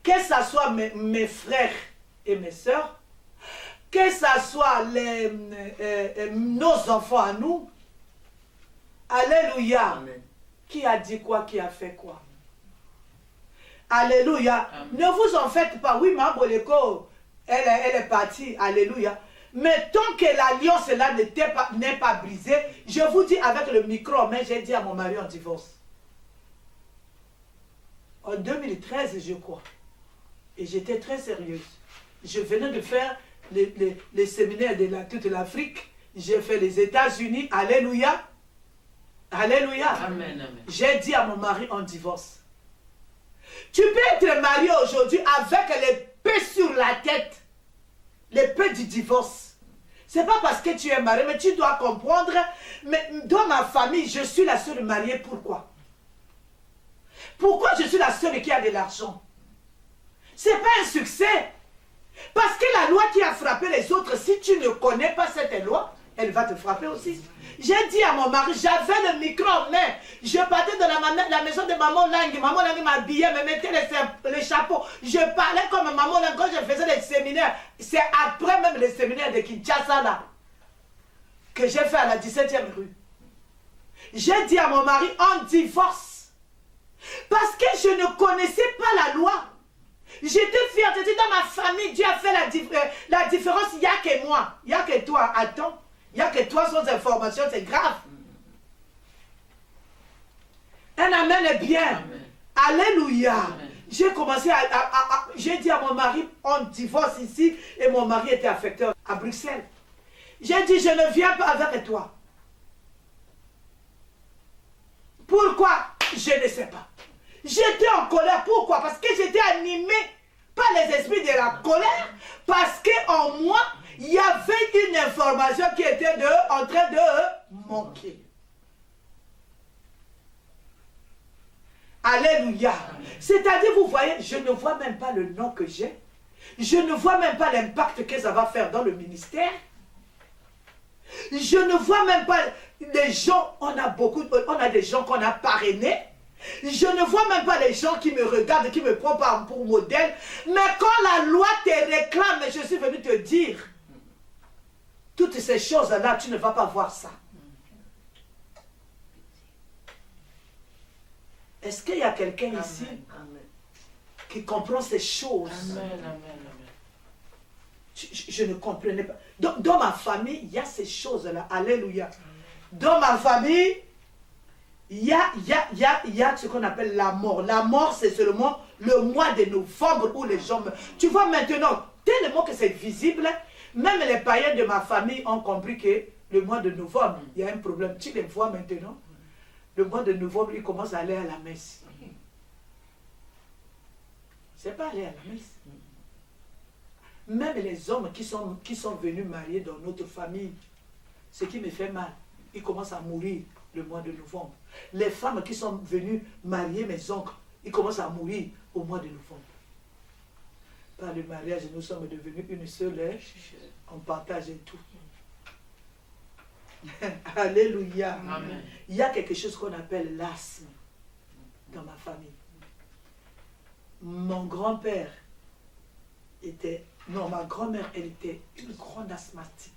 S1: Que ce soit mes frères et mes sœurs, que ce soit nos enfants à nous. Alléluia. Amen. Qui a dit quoi, qui a fait quoi? Alléluia. Amen. Ne vous en faites pas. Oui, ma Boleko, elle est partie. Alléluia. Mais tant que l'alliance là n'est pas brisée, je vous dis avec le micro, mais j'ai dit à mon mari en divorce. En 2013, je crois. Et j'étais très sérieuse. Je venais de faire les séminaires de toute l'Afrique. J'ai fait les États-Unis. Alléluia. Alléluia. Amen, amen. J'ai dit à mon mari en divorce. Tu peux être marié aujourd'hui avec l'épée sur la tête. L'épée du divorce. Ce n'est pas parce que tu es marié, mais tu dois comprendre. Mais dans ma famille, je suis la seule mariée. Pourquoi? Pourquoi je suis la seule qui a de l'argent? Ce n'est pas un succès. Parce que la loi qui a frappé les autres, si tu ne connais pas cette loi, elle va te frapper aussi. J'ai dit à mon mari, j'avais le micro en main. Je partais de la maison de Maman Lang. Maman Lang m'habillait, me mettait les chapeaux. Je parlais comme Maman Lang quand je faisais les séminaires. C'est après même les séminaires de Kinshasa là, que j'ai fait à la 17e rue. J'ai dit à mon mari, on divorce. Parce que je ne connaissais pas la loi. J'étais fière de dire, dans ma famille, Dieu a fait la différence, il n'y a que moi. Il n'y a que toi. Attends, il n'y a que toi sans information, c'est grave. Un amen est bien. Amen. Alléluia. J'ai commencé j'ai dit à mon mari, on divorce ici, et mon mari était affecté à Bruxelles. J'ai dit, je ne viens pas avec toi. Pourquoi? Je ne sais pas. J'étais en colère. Pourquoi? Parce que j'étais animée par les esprits de la colère. Parce qu'en moi, il y avait une information qui était en train de manquer. Alléluia. C'est-à-dire, vous voyez, je ne vois même pas le nom que j'ai. Je ne vois même pas l'impact que ça va faire dans le ministère. Je ne vois même pas les gens, on a des gens qu'on a parrainés. Je ne vois même pas les gens qui me regardent, qui me prennent pour modèle. Mais quand la loi te réclame, je suis venu te dire, toutes ces choses-là, tu ne vas pas voir ça. Est-ce qu'il y a quelqu'un ici qui comprend ces choses?
S3: Amen, amen, amen.
S1: Je ne comprenais pas. Dans ma famille, il y a ces choses-là. Alléluia. Dans ma famille, il y a ce qu'on appelle la mort. La mort, c'est seulement le mois de novembre où les gens meurent. Tu vois maintenant, tellement que c'est visible, même les païens de ma famille ont compris que le mois de novembre, il y a un problème. Tu les vois maintenant, le mois de novembre, ils commencent à aller à la messe. C'est pas aller à la messe. Même les hommes qui sont venus marier dans notre famille, ce qui me fait mal, ils commencent à mourir le mois de novembre. Les femmes qui sont venues marier mes oncles, ils commencent à mourir au mois de novembre. Par le mariage, nous sommes devenus une seule, on partage tout. Alléluia.
S3: Amen.
S1: Il y a quelque chose qu'on appelle l'asthme dans ma famille. Mon grand-père ma grand-mère, elle était une grande asthmatique.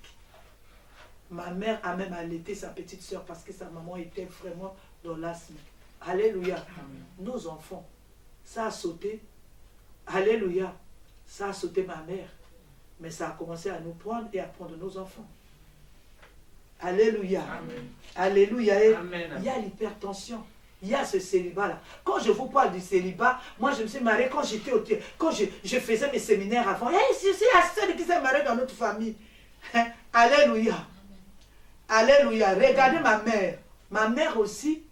S1: Ma mère a même allaité sa petite soeur parce que sa maman était vraiment dans l'asthme. Alléluia. Amen. Nos enfants, ça a sauté. Alléluia. Ça a sauté ma mère. Mais ça a commencé à nous prendre et à prendre nos enfants. Alléluia.
S3: Amen.
S1: Alléluia. Et
S3: Amen.
S1: il y a l'hypertension. Il y a ce célibat-là. Quand je vous parle du célibat, moi je me suis mariée quand je faisais mes séminaires avant. C'est la seule qui s'est mariée dans notre famille. Alléluia. Alléluia. Regardez ma mère. Ma mère aussi,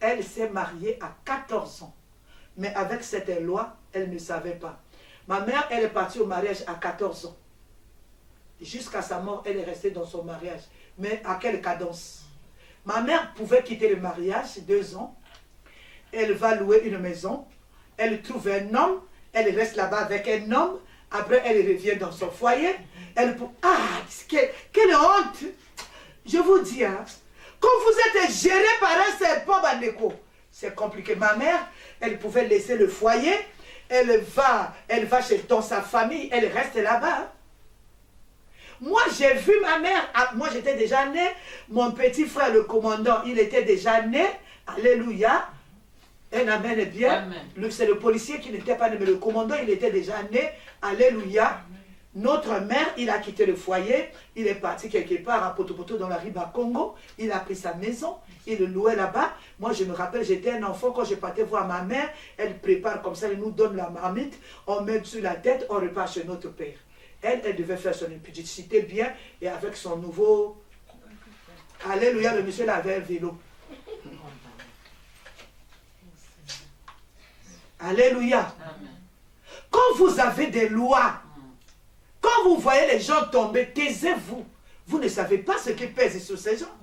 S1: elle s'est mariée à 14 ans. Mais avec cette loi, elle ne savait pas. Ma mère, elle est partie au mariage à 14 ans. Jusqu'à sa mort, elle est restée dans son mariage. Mais à quelle cadence? Ma mère pouvait quitter le mariage 2 ans. Elle va louer une maison. Elle trouve un homme. Elle reste là-bas avec un homme. Après, elle revient dans son foyer. Quelle honte! Je vous dis, hein, quand vous êtes géré par un serpent bandeko, c'est compliqué. Ma mère, elle pouvait laisser le foyer. Elle va dans sa famille. Elle reste là-bas. Hein. Moi, j'ai vu ma mère, moi j'étais déjà né, mon petit frère, le commandant, il était déjà né, alléluia, un amen est bien, c'est le policier qui n'était pas né, mais le commandant, il était déjà né, alléluia. Amen. Notre mère, il a quitté le foyer, il est parti quelque part à Potopoto dans la Riba Congo, il a pris sa maison, il le louait là-bas. Moi, je me rappelle, j'étais un enfant, quand je partais voir ma mère, elle prépare comme ça, elle nous donne la marmite, on met sur la tête, on repart chez notre père. Elle devait faire son impudicité bien et avec son nouveau... Alléluia, le monsieur là avait un vélo. Alléluia. Amen. Quand vous avez des lois, quand vous voyez les gens tomber, taisez-vous. Vous ne savez pas ce qui pèse sur ces gens.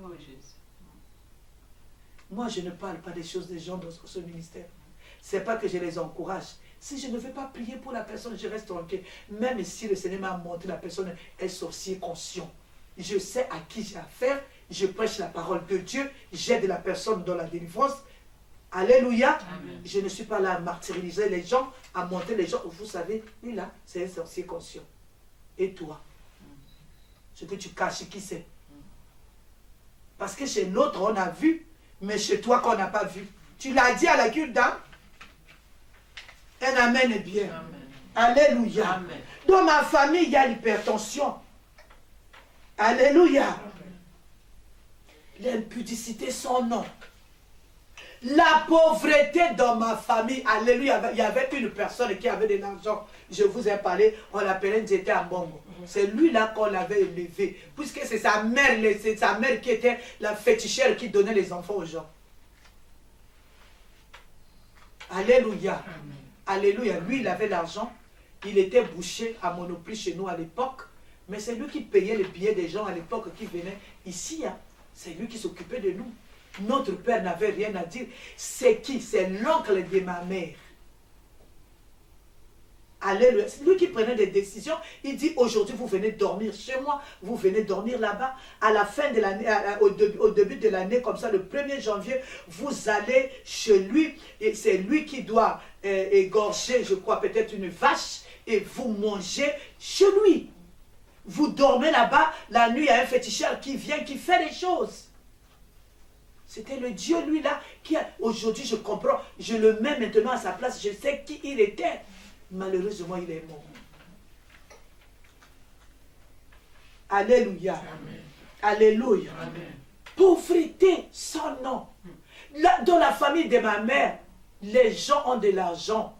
S1: Moi, je ne parle pas des choses des gens dans ce ministère. Ce n'est pas que je les encourage. Si je ne veux pas prier pour la personne, je reste tranquille. Même si le Seigneur m'a montré la personne est sorcier conscient. Je sais à qui j'ai affaire. Je prêche la parole de Dieu. J'aide la personne dans la délivrance. Alléluia.
S3: Amen.
S1: Je ne suis pas là à martyriser les gens, à montrer les gens. Vous savez, lui là, c'est un sorcier conscient. Et toi? Ce que tu caches, qui c'est? Parce que chez l'autre, on a vu, mais chez toi, qu'on n'a pas vu. Tu l'as dit à la cure d'âme? Un amen est bien.
S3: Amen.
S1: Alléluia.
S3: Amen.
S1: Dans ma famille, il y a l'hypertension. Alléluia. L'impudicité, son nom. La pauvreté dans ma famille. Alléluia. Il y avait une personne qui avait de l'argent. Je vous ai parlé. On l'appelait Nzete Ambongo. C'est lui-là qu'on l'avait élevé. Puisque c'est sa mère qui était la fétichère qui donnait les enfants aux gens. Alléluia.
S3: Amen.
S1: Alléluia. Lui, il avait l'argent. Il était boucher à Monoprix chez nous à l'époque. Mais c'est lui qui payait les billets des gens à l'époque qui venaient ici. Hein. C'est lui qui s'occupait de nous. Notre père n'avait rien à dire. C'est qui? C'est l'oncle de ma mère. Alléluia. C'est lui qui prenait des décisions. Il dit, aujourd'hui, vous venez dormir chez moi. Vous venez dormir là-bas. À la fin de l'année, au début de l'année, comme ça, le 1er janvier, vous allez chez lui. Et c'est lui qui doit égorger, je crois, peut-être une vache. Et vous mangez chez lui. Vous dormez là-bas. La nuit, il y a un féticheur qui vient, qui fait les choses. C'était le Dieu, lui, là, qui aujourd'hui, je comprends. Je le mets maintenant à sa place. Je sais qui il était. Malheureusement, il est mort. Alléluia.
S3: Amen.
S1: Alléluia.
S3: Amen.
S1: Pauvreté sans nom. Là, dans la famille de ma mère, les gens ont de l'argent.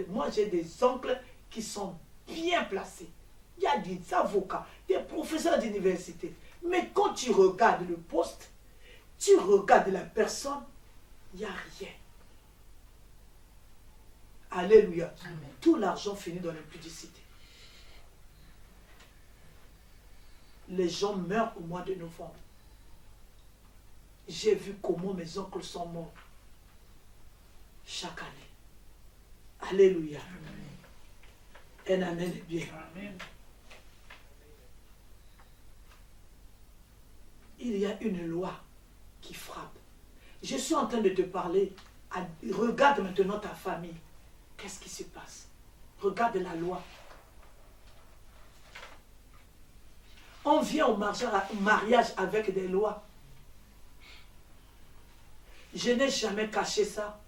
S1: Moi, j'ai des oncles qui sont bien placés. Il y a des avocats, des professeurs d'université. Mais quand tu regardes le poste, tu regardes la personne, il n'y a rien. Alléluia.
S3: Amen.
S1: Tout l'argent finit dans l'impudicité. Les gens meurent au mois de novembre. J'ai vu comment mes oncles sont morts chaque année. Alléluia. Un amen est bien.
S3: Amen.
S1: Il y a une loi qui frappe. Je suis en train de te parler. Regarde maintenant ta famille. Qu'est-ce qui se passe? Regarde la loi. On vient au mariage avec des lois. Je n'ai jamais caché ça.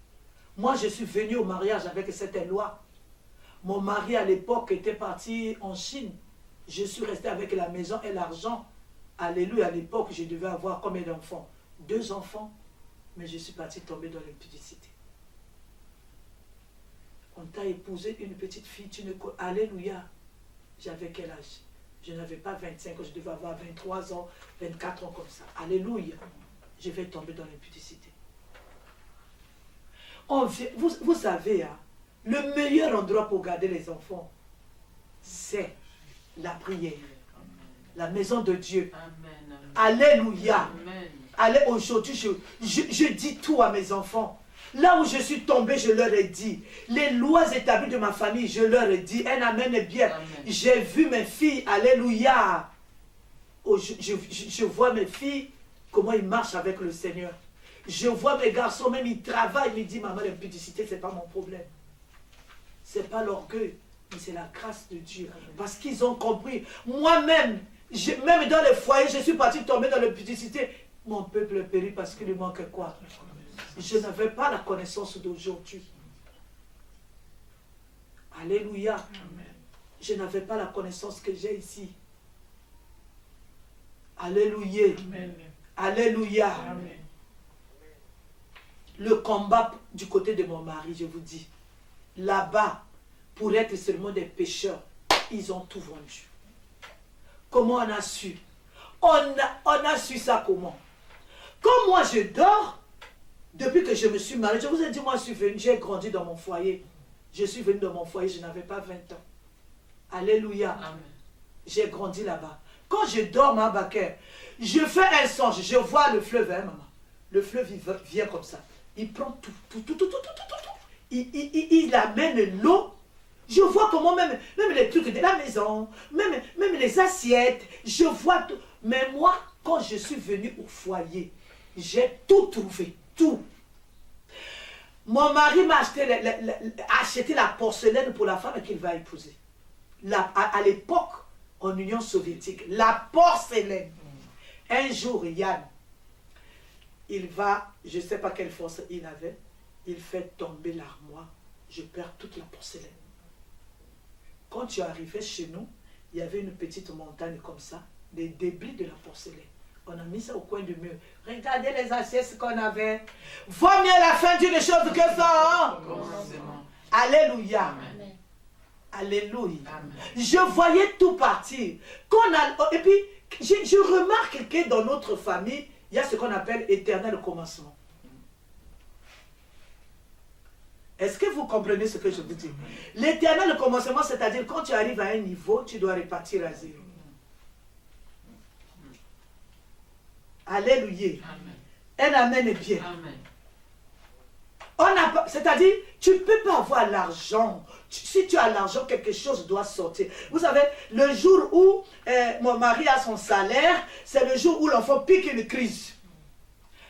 S1: Moi, je suis venu au mariage avec cette loi. Mon mari, à l'époque, était parti en Chine. Je suis resté avec la maison et l'argent. Alléluia, à l'époque, je devais avoir combien d'enfants? 2 enfants. Mais je suis parti tomber dans l'impudicité. On t'a épousé une petite fille, Alléluia. J'avais quel âge? Je n'avais pas 25 ans, je devais avoir 23 ans, 24 ans comme ça. Alléluia. Je vais tomber dans l'impudicité. Vous savez, hein, le meilleur endroit pour garder les enfants, c'est la prière. La maison de Dieu.
S3: Amen.
S1: Alléluia.
S3: Amen.
S1: Allez, aujourd'hui, je dis tout à mes enfants. Là où je suis tombé, je leur ai dit. Les lois établies de ma famille, je leur ai dit. Un amen est bien. J'ai vu mes filles, alléluia. Oh, je vois mes filles, comment ils marchent avec le Seigneur. Je vois mes garçons, même ils travaillent. Ils me disent, maman, l'impudicité, ce n'est pas mon problème. Ce n'est pas l'orgueil, mais c'est la grâce de Dieu. Parce qu'ils ont compris. Moi-même, même dans les foyers, je suis parti tomber dans l'impudicité. Mon peuple périt parce qu'il lui manque quoi? Je n'avais pas la connaissance d'aujourd'hui. Alléluia.
S3: Amen.
S1: Je n'avais pas la connaissance que j'ai ici. Alléluia.
S3: Amen.
S1: Alléluia.
S3: Amen.
S1: Le combat du côté de mon mari, je vous dis, là-bas, pour être seulement des pécheurs, ils ont tout vendu. Comment on a su? On a su ça comment? Quand moi je dors, depuis que je me suis mariée, je vous ai dit, moi je suis venue, j'ai grandi dans mon foyer. Je suis venue dans mon foyer, je n'avais pas 20 ans. Alléluia.
S3: Amen.
S1: J'ai grandi là-bas. Quand je dors, ma baquère, je fais un songe, je vois le fleuve, hein, maman. Le fleuve, il vient comme ça. Il prend tout. il amène l'eau. Je vois comment même les trucs de la maison, même les assiettes, je vois tout. Mais moi, quand je suis venue au foyer, j'ai tout trouvé, tout. Mon mari m'a acheté la porcelaine pour la femme qu'il va épouser. À l'époque, en Union soviétique, la porcelaine. Un jour, Yann, il va, je ne sais pas quelle force il avait, il fait tomber l'armoire, je perds toute la porcelaine. Quand tu arrivais chez nous, il y avait une petite montagne comme ça, des débris de la porcelaine. On a mis ça au coin du mur. Regardez les assiettes qu'on avait. Vaut mieux la fin d'une chose que ça. Hein? Alléluia. Amen. Alléluia. Amen. Je voyais tout partir. Et puis, je remarque que dans notre famille, il y a ce qu'on appelle éternel commencement. Est-ce que vous comprenez ce que je vous dis? L'éternel commencement, c'est-à-dire quand tu arrives à un niveau, tu dois repartir à zéro. Alléluia. Un amen est bien. C'est-à-dire, tu ne peux pas avoir l'argent. Si tu as l'argent, quelque chose doit sortir. Vous savez, le jour où mon mari a son salaire, c'est le jour où l'enfant pique une crise.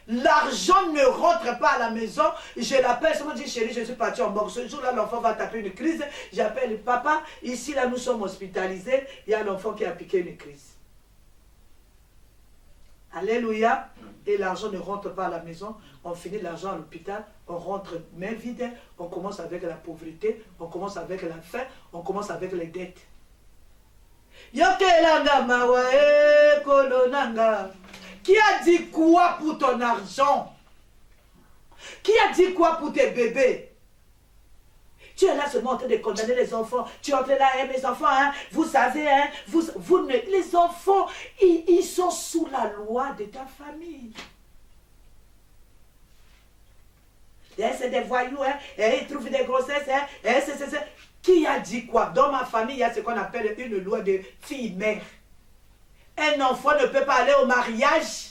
S1: L'argent ne rentre pas à la maison. Je l'appelle, je me dis, chérie, je suis partie en banque. Ce jour-là, l'enfant va taper une crise. J'appelle papa. Ici, là, nous sommes hospitalisés. Il y a l'enfant qui a piqué une crise. Alléluia. Et l'argent ne rentre pas à la maison. On finit l'argent à l'hôpital. On rentre main vide. On commence avec la pauvreté. On commence avec la faim. On commence avec les dettes. Yokelanga mawae kolonanga. Qui a dit quoi pour ton argent? Qui a dit quoi pour tes bébés? Tu es là seulement en train de condamner les enfants. Tu es en train là, mes enfants, hein, vous savez, hein, les enfants, ils sont sous la loi de ta famille. C'est des voyous, hein, ils trouvent des grossesses, hein, Qui a dit quoi? Dans ma famille, il y a ce qu'on appelle une loi de fille-mère. Un enfant ne peut pas aller au mariage.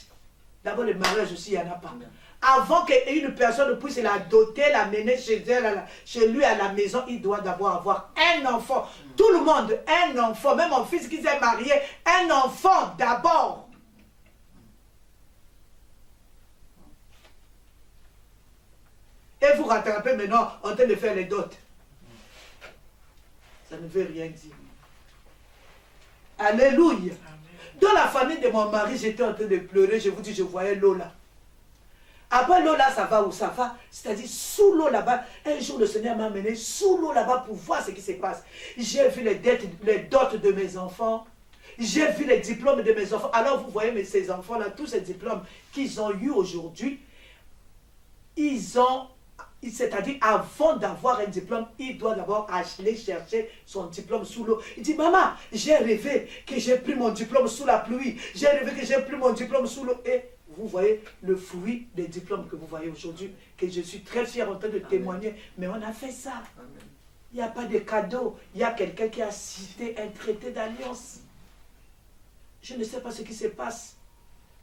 S1: D'abord, le mariage aussi, il n'y en a pas. Avant qu'une personne puisse la doter, la mener chez elle, chez lui à la maison, il doit d'abord avoir un enfant. Tout le monde, un enfant. Même mon fils qui s'est marié, un enfant d'abord. Et vous rattrapez maintenant en train de faire les dots. Ça ne veut rien dire. Alléluia. Dans la famille de mon mari, j'étais en train de pleurer. Je vous dis, je voyais l'eau là. Après l'eau là, ça va où ça va? C'est-à-dire sous l'eau là-bas. Un jour, le Seigneur m'a amené sous l'eau là-bas pour voir ce qui se passe. J'ai vu les dots de mes enfants. J'ai vu les diplômes de mes enfants. Alors vous voyez, ces enfants-là, tous ces diplômes qu'ils ont eus aujourd'hui, c'est-à-dire avant d'avoir un diplôme, il doit d'abord aller chercher son diplôme sous l'eau. Il dit, maman, j'ai rêvé que j'ai pris mon diplôme sous la pluie. J'ai rêvé que j'ai pris mon diplôme sous l'eau. Et vous voyez le fruit des diplômes que vous voyez aujourd'hui, que je suis très fier en train de témoigner. Mais on a fait ça. Il n'y a pas de cadeau. Il y a quelqu'un qui a cité un traité d'alliance. Je ne sais pas ce qui se passe.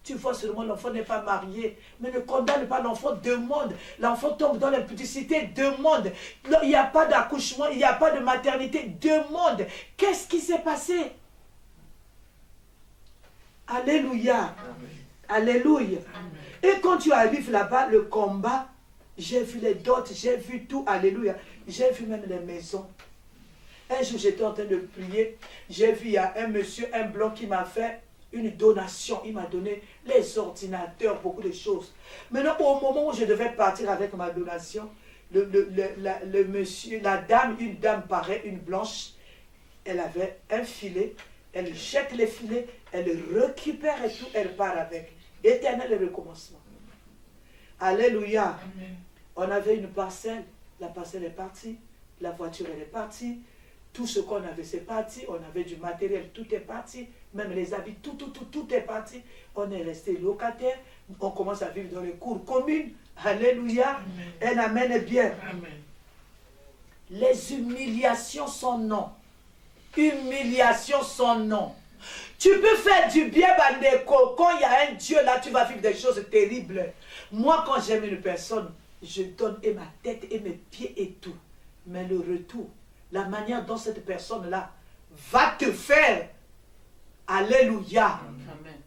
S1: Tu vois seulement l'enfant n'est pas marié. Mais ne condamne pas l'enfant, demande. L'enfant tombe dans l'impudicité, demande. Il n'y a pas d'accouchement, il n'y a pas de maternité, demande. Qu'est-ce qui s'est passé? Alléluia. Amen. Alléluia. Amen. Et quand tu arrives là-bas, le combat, j'ai vu les dots, j'ai vu tout. Alléluia. J'ai vu même les maisons. Un jour, j'étais en train de prier. J'ai vu, il y a un monsieur, un blanc qui m'a fait une donation. Il m'a donné les ordinateurs, beaucoup de choses. Maintenant, au moment où je devais partir avec ma donation, le monsieur, la dame, une dame pareille, une blanche, elle avait un filet, elle jette les filets, elle récupère et tout, elle part avec. Éternel recommencement. Alléluia. Amen. On avait une parcelle, la parcelle est partie, la voiture elle est partie, tout ce qu'on avait c'est parti, on avait du matériel, tout est parti, même les habits, tout est parti. On est resté locataire, on commence à vivre dans les cours communes. Alléluia. Un amen est bien. Amen. Les humiliations sont non. Humiliation sans nom. Tu peux faire du bien, Bandeko. Quand il y a un Dieu là, tu vas vivre des choses terribles. Moi, quand j'aime une personne, je donne et ma tête et mes pieds et tout. Mais le retour, la manière dont cette personne-là va te faire, alléluia.
S3: Amen.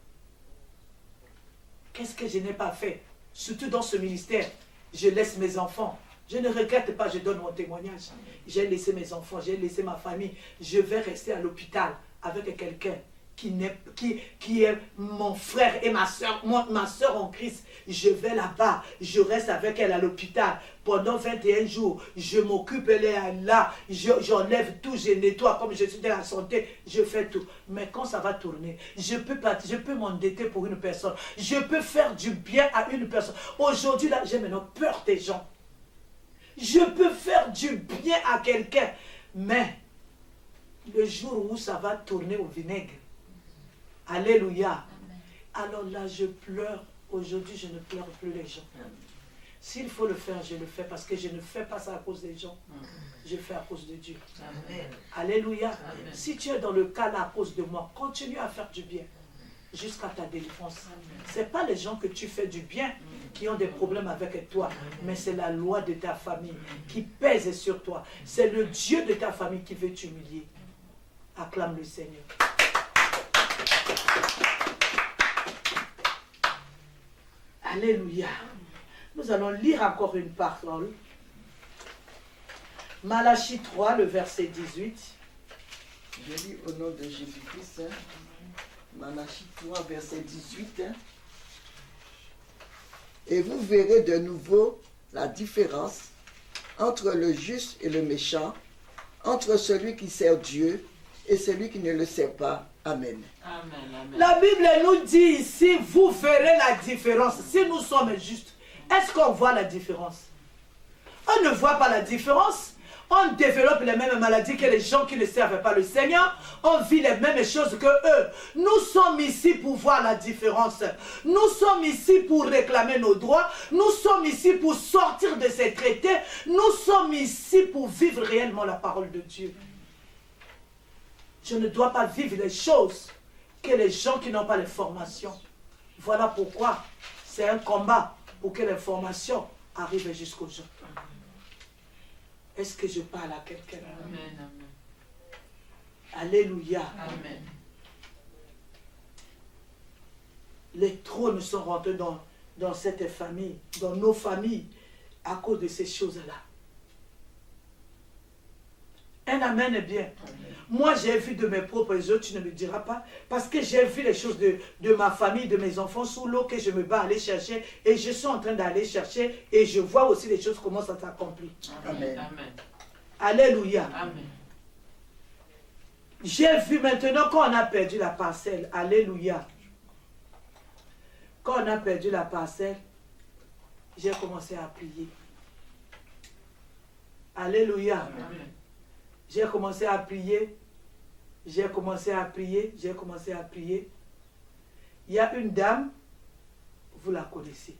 S1: Qu'est-ce que je n'ai pas fait? Surtout dans ce ministère, je laisse mes enfants. Je ne regrette pas, je donne mon témoignage. J'ai laissé mes enfants, j'ai laissé ma famille. Je vais rester à l'hôpital avec quelqu'un qui est mon frère et ma soeur en Christ. Je vais là-bas, je reste avec elle à l'hôpital pendant 21 jours. Je m'occupe, elle est là, j'enlève tout, je nettoie comme je suis de la santé, je fais tout. Mais quand ça va tourner, je peux m'endetter pour une personne. Je peux faire du bien à une personne. Aujourd'hui, là, j'ai maintenant peur des gens. Je peux faire du bien à quelqu'un. Mais le jour où ça va tourner au vinaigre, alléluia. Alors là, je pleure. Aujourd'hui, je ne pleure plus les gens. S'il faut le faire, je le fais parce que je ne fais pas ça à cause des gens. Je fais à cause de Dieu.
S3: Amen.
S1: Alléluia.
S3: Amen.
S1: Si tu es dans le cas là à cause de moi, continue à faire du bien jusqu'à ta délivrance. Ce n'est pas les gens que tu fais du bien qui ont des problèmes avec toi, mais c'est la loi de ta famille qui pèse sur toi. C'est le Dieu de ta famille qui veut t'humilier. Acclame le Seigneur. Alléluia. Nous allons lire encore une parole. Malachie 3, le verset 18.
S2: Je lis au nom de Jésus-Christ. Malachie 3, verset 18. Et vous verrez de nouveau la différence entre le juste et le méchant, entre celui qui sert Dieu et celui qui ne le sert pas. Amen.
S3: Amen. Amen.
S1: La Bible nous dit ici, vous verrez la différence. Si nous sommes justes, est-ce qu'on voit la différence? On ne voit pas la différence. On développe les mêmes maladies que les gens qui ne servent pas le Seigneur. On vit les mêmes choses que eux. Nous sommes ici pour voir la différence. Nous sommes ici pour réclamer nos droits. Nous sommes ici pour sortir de ces traités. Nous sommes ici pour vivre réellement la parole de Dieu. Je ne dois pas vivre les choses que les gens qui n'ont pas les formations. Voilà pourquoi c'est un combat pour que l'information arrive jusqu'aux gens. Est-ce que je parle à quelqu'un?
S3: Amen. Amen.
S1: Alléluia.
S3: Amen.
S1: Les trônes sont rentrés dans cette famille, dans nos familles, à cause de ces choses-là. Un amen est bien. Moi, j'ai vu de mes propres yeux, tu ne me diras pas, parce que j'ai vu les choses de ma famille, de mes enfants sous l'eau que je me bats aller chercher, et je suis en train d'aller chercher, et je vois aussi les choses, comment ça s'accomplit.
S3: Amen. Amen.
S1: Alléluia.
S3: Amen.
S1: J'ai vu maintenant quand on a perdu la parcelle. Alléluia. Quand on a perdu la parcelle, j'ai commencé à prier. Alléluia.
S3: Amen.
S1: J'ai commencé à prier. J'ai commencé à prier. J'ai commencé à prier. Il y a une dame, vous la connaissez.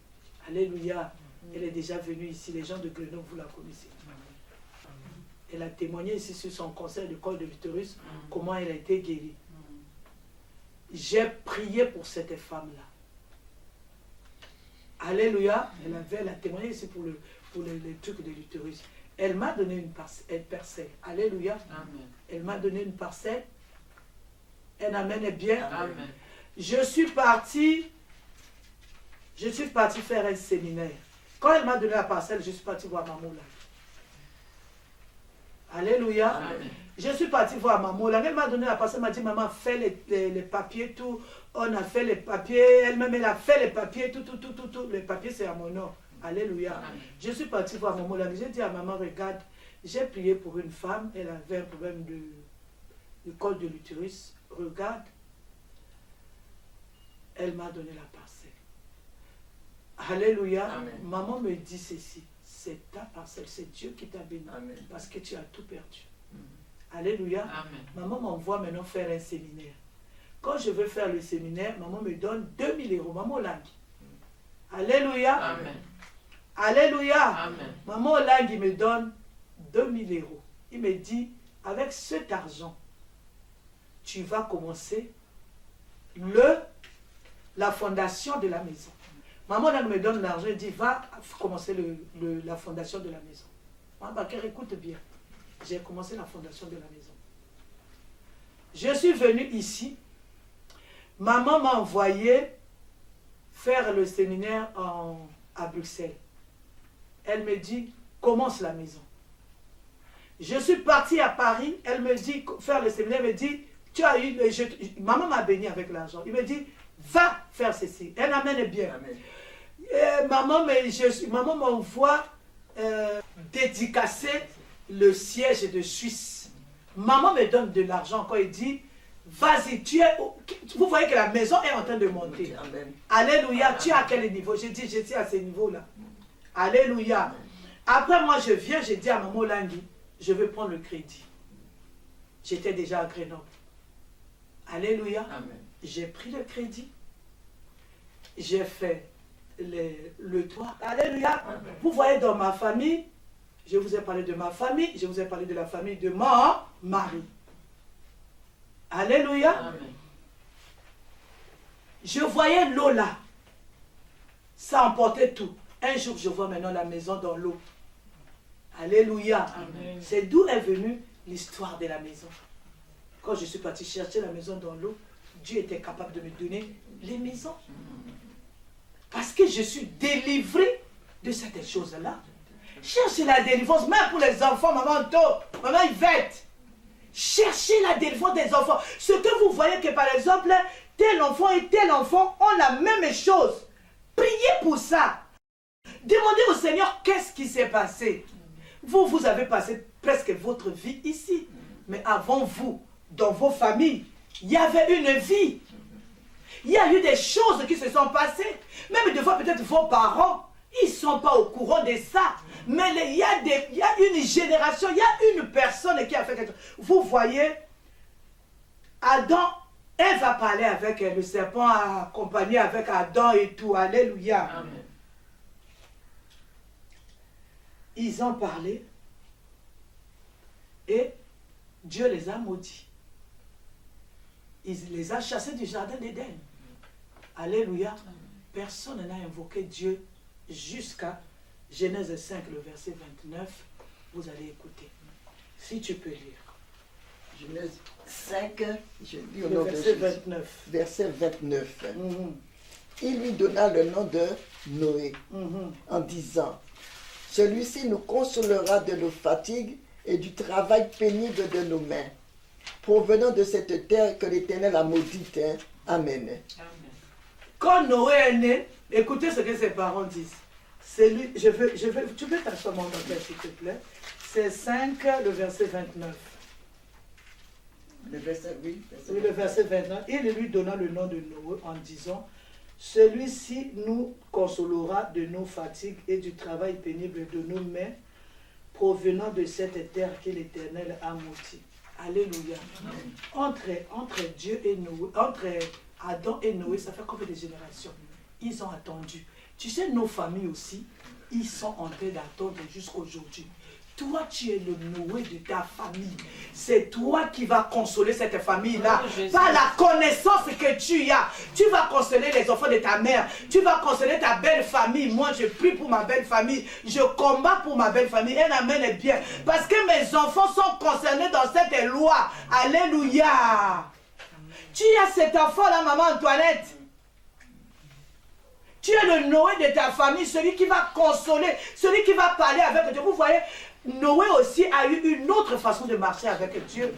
S1: Alléluia. Elle est déjà venue ici. Les gens de Grenoble, vous la connaissez. Elle a témoigné ici sur son cancer de col de l'utérus, comment elle a été guérie. J'ai prié pour cette femme-là. Alléluia. Elle a témoigné ici pour les trucs de l'utérus. Elle m'a donné une parcelle. Alléluia.
S3: Amen.
S1: Elle m'a donné une parcelle. Un amen est bien.
S3: Amen.
S1: Je suis parti faire un séminaire. Quand elle m'a donné la parcelle, je suis parti voir Maman là. Alléluia.
S3: Amen.
S1: Je suis parti voir Maman là. Elle m'a donné la parcelle, elle m'a dit, maman, fais les papiers, tout. On a fait les papiers, elle-même, elle a fait les papiers, tout. Les papiers, c'est à mon nom. Alléluia.
S3: Amen.
S1: Je suis parti voir Maman là. J'ai dit à maman, regarde, j'ai prié pour une femme, elle avait un problème de col de l'utérus. Regarde, elle m'a donné la parcelle. Alléluia.
S3: Amen.
S1: Maman me dit ceci, c'est ta parcelle, c'est Dieu qui t'a béni.
S2: Amen.
S1: Parce que tu as tout perdu. Alléluia.
S3: Amen.
S1: Maman m'envoie maintenant faire un séminaire. Quand je veux faire le séminaire, maman me donne 2000 €. Maman Langui. Alléluia.
S3: Amen.
S1: Alléluia.
S3: Amen.
S1: Maman Langui me donne 2000 €. Il me dit, avec cet argent, tu vas commencer la fondation de la maison. Maman là me donne l'argent et dit, va commencer la fondation de la maison. Maman Baker, écoute bien. J'ai commencé la fondation de la maison. Je suis venue ici. Maman m'a envoyé faire le séminaire à Bruxelles. Elle me dit, commence la maison. Je suis partie à Paris. Elle me dit, faire le séminaire. Elle me dit, tu as eu... maman m'a béni avec l'argent. Il me dit, va faire ceci. Elle amène bien. Maman m'envoie dédicacer le siège de Suisse. Maman me donne de l'argent quand il dit, vas-y, vous voyez que la maison est en train de monter. Amen. Alléluia. Tu es à quel niveau? Je dis, je suis à ce niveau-là. Alléluia. Après, moi, je viens, je dis à maman Langui, je veux prendre le crédit. J'étais déjà à Grenoble. Alléluia. J'ai pris le crédit. J'ai fait le toit. Alléluia. Amen. Vous voyez dans ma famille, je vous ai parlé de ma famille, je vous ai parlé de la famille de mon mari. Alléluia. Amen. Je voyais l'eau là. Ça emportait tout. Un jour, je vois maintenant la maison dans l'eau. Alléluia. C'est d'où est venue l'histoire de la maison. Quand je suis parti chercher la maison dans l'eau, Dieu était capable de me donner les maisons. Parce que je suis délivré de cette chose-là. Cherchez la délivrance, même pour les enfants, maman To, maman Yvette. Cherchez la délivrance des enfants. Ce que vous voyez que par exemple, tel enfant et tel enfant ont la même chose. Priez pour ça. Demandez au Seigneur qu'est-ce qui s'est passé. Vous avez passé presque votre vie ici. Mais avant vous, dans vos familles, il y avait une vie. Il y a eu des choses qui se sont passées. Même des fois, peut-être vos parents, ils ne sont pas au courant de ça. Mais il y a une génération, il y a une personne qui a fait quelque chose. Vous voyez, Adam, elle va parler avec le serpent, accompagné avec Adam et tout. Alléluia. Amen. Ils ont parlé et Dieu les a maudits. Il les a chassés du jardin d'Éden. Alléluia. Personne n'a invoqué Dieu jusqu'à Genèse 5, le verset 29. Vous allez écouter. Si tu peux lire.
S2: Genèse 5, je lis au
S1: nom de Jésus. 29.
S2: Verset 29. Il lui donna le nom de Noé en disant, celui-ci nous consolera de nos fatigues et du travail pénible de nos mains, provenant de cette terre que l'Éternel a maudite. Amen.
S1: Quand Noé est né, écoutez ce que ses parents disent. C'est lui, tu peux t'asseoir mon père, s'il te plaît. C'est 5, le verset 29.
S2: Le verset, oui.
S1: Le verset 29. Il lui donna le nom de Noé en disant, celui-ci nous consolera de nos fatigues et du travail pénible de nos mains, provenant de cette terre que l'Éternel a maudite. Alléluia. Entre Dieu et Noé, entre Adam et Noé, ça fait combien de générations? Ils ont attendu. Tu sais, nos familles aussi, ils sont en train d'attendre jusqu'à aujourd'hui. Toi, tu es le Noé de ta famille. C'est toi qui vas consoler cette famille-là. Par la connaissance que tu as. Tu vas consoler les enfants de ta mère. Tu vas consoler ta belle famille. Moi, je prie pour ma belle famille. Je combats pour ma belle famille. Elle amène bien. Parce que mes enfants sont concernés dans cette loi. Alléluia. Tu as cet enfant-là, maman Antoinette. Tu es le Noé de ta famille, celui qui va consoler, celui qui va parler avec Dieu. Vous voyez, Noé aussi a eu une autre façon de marcher avec Dieu.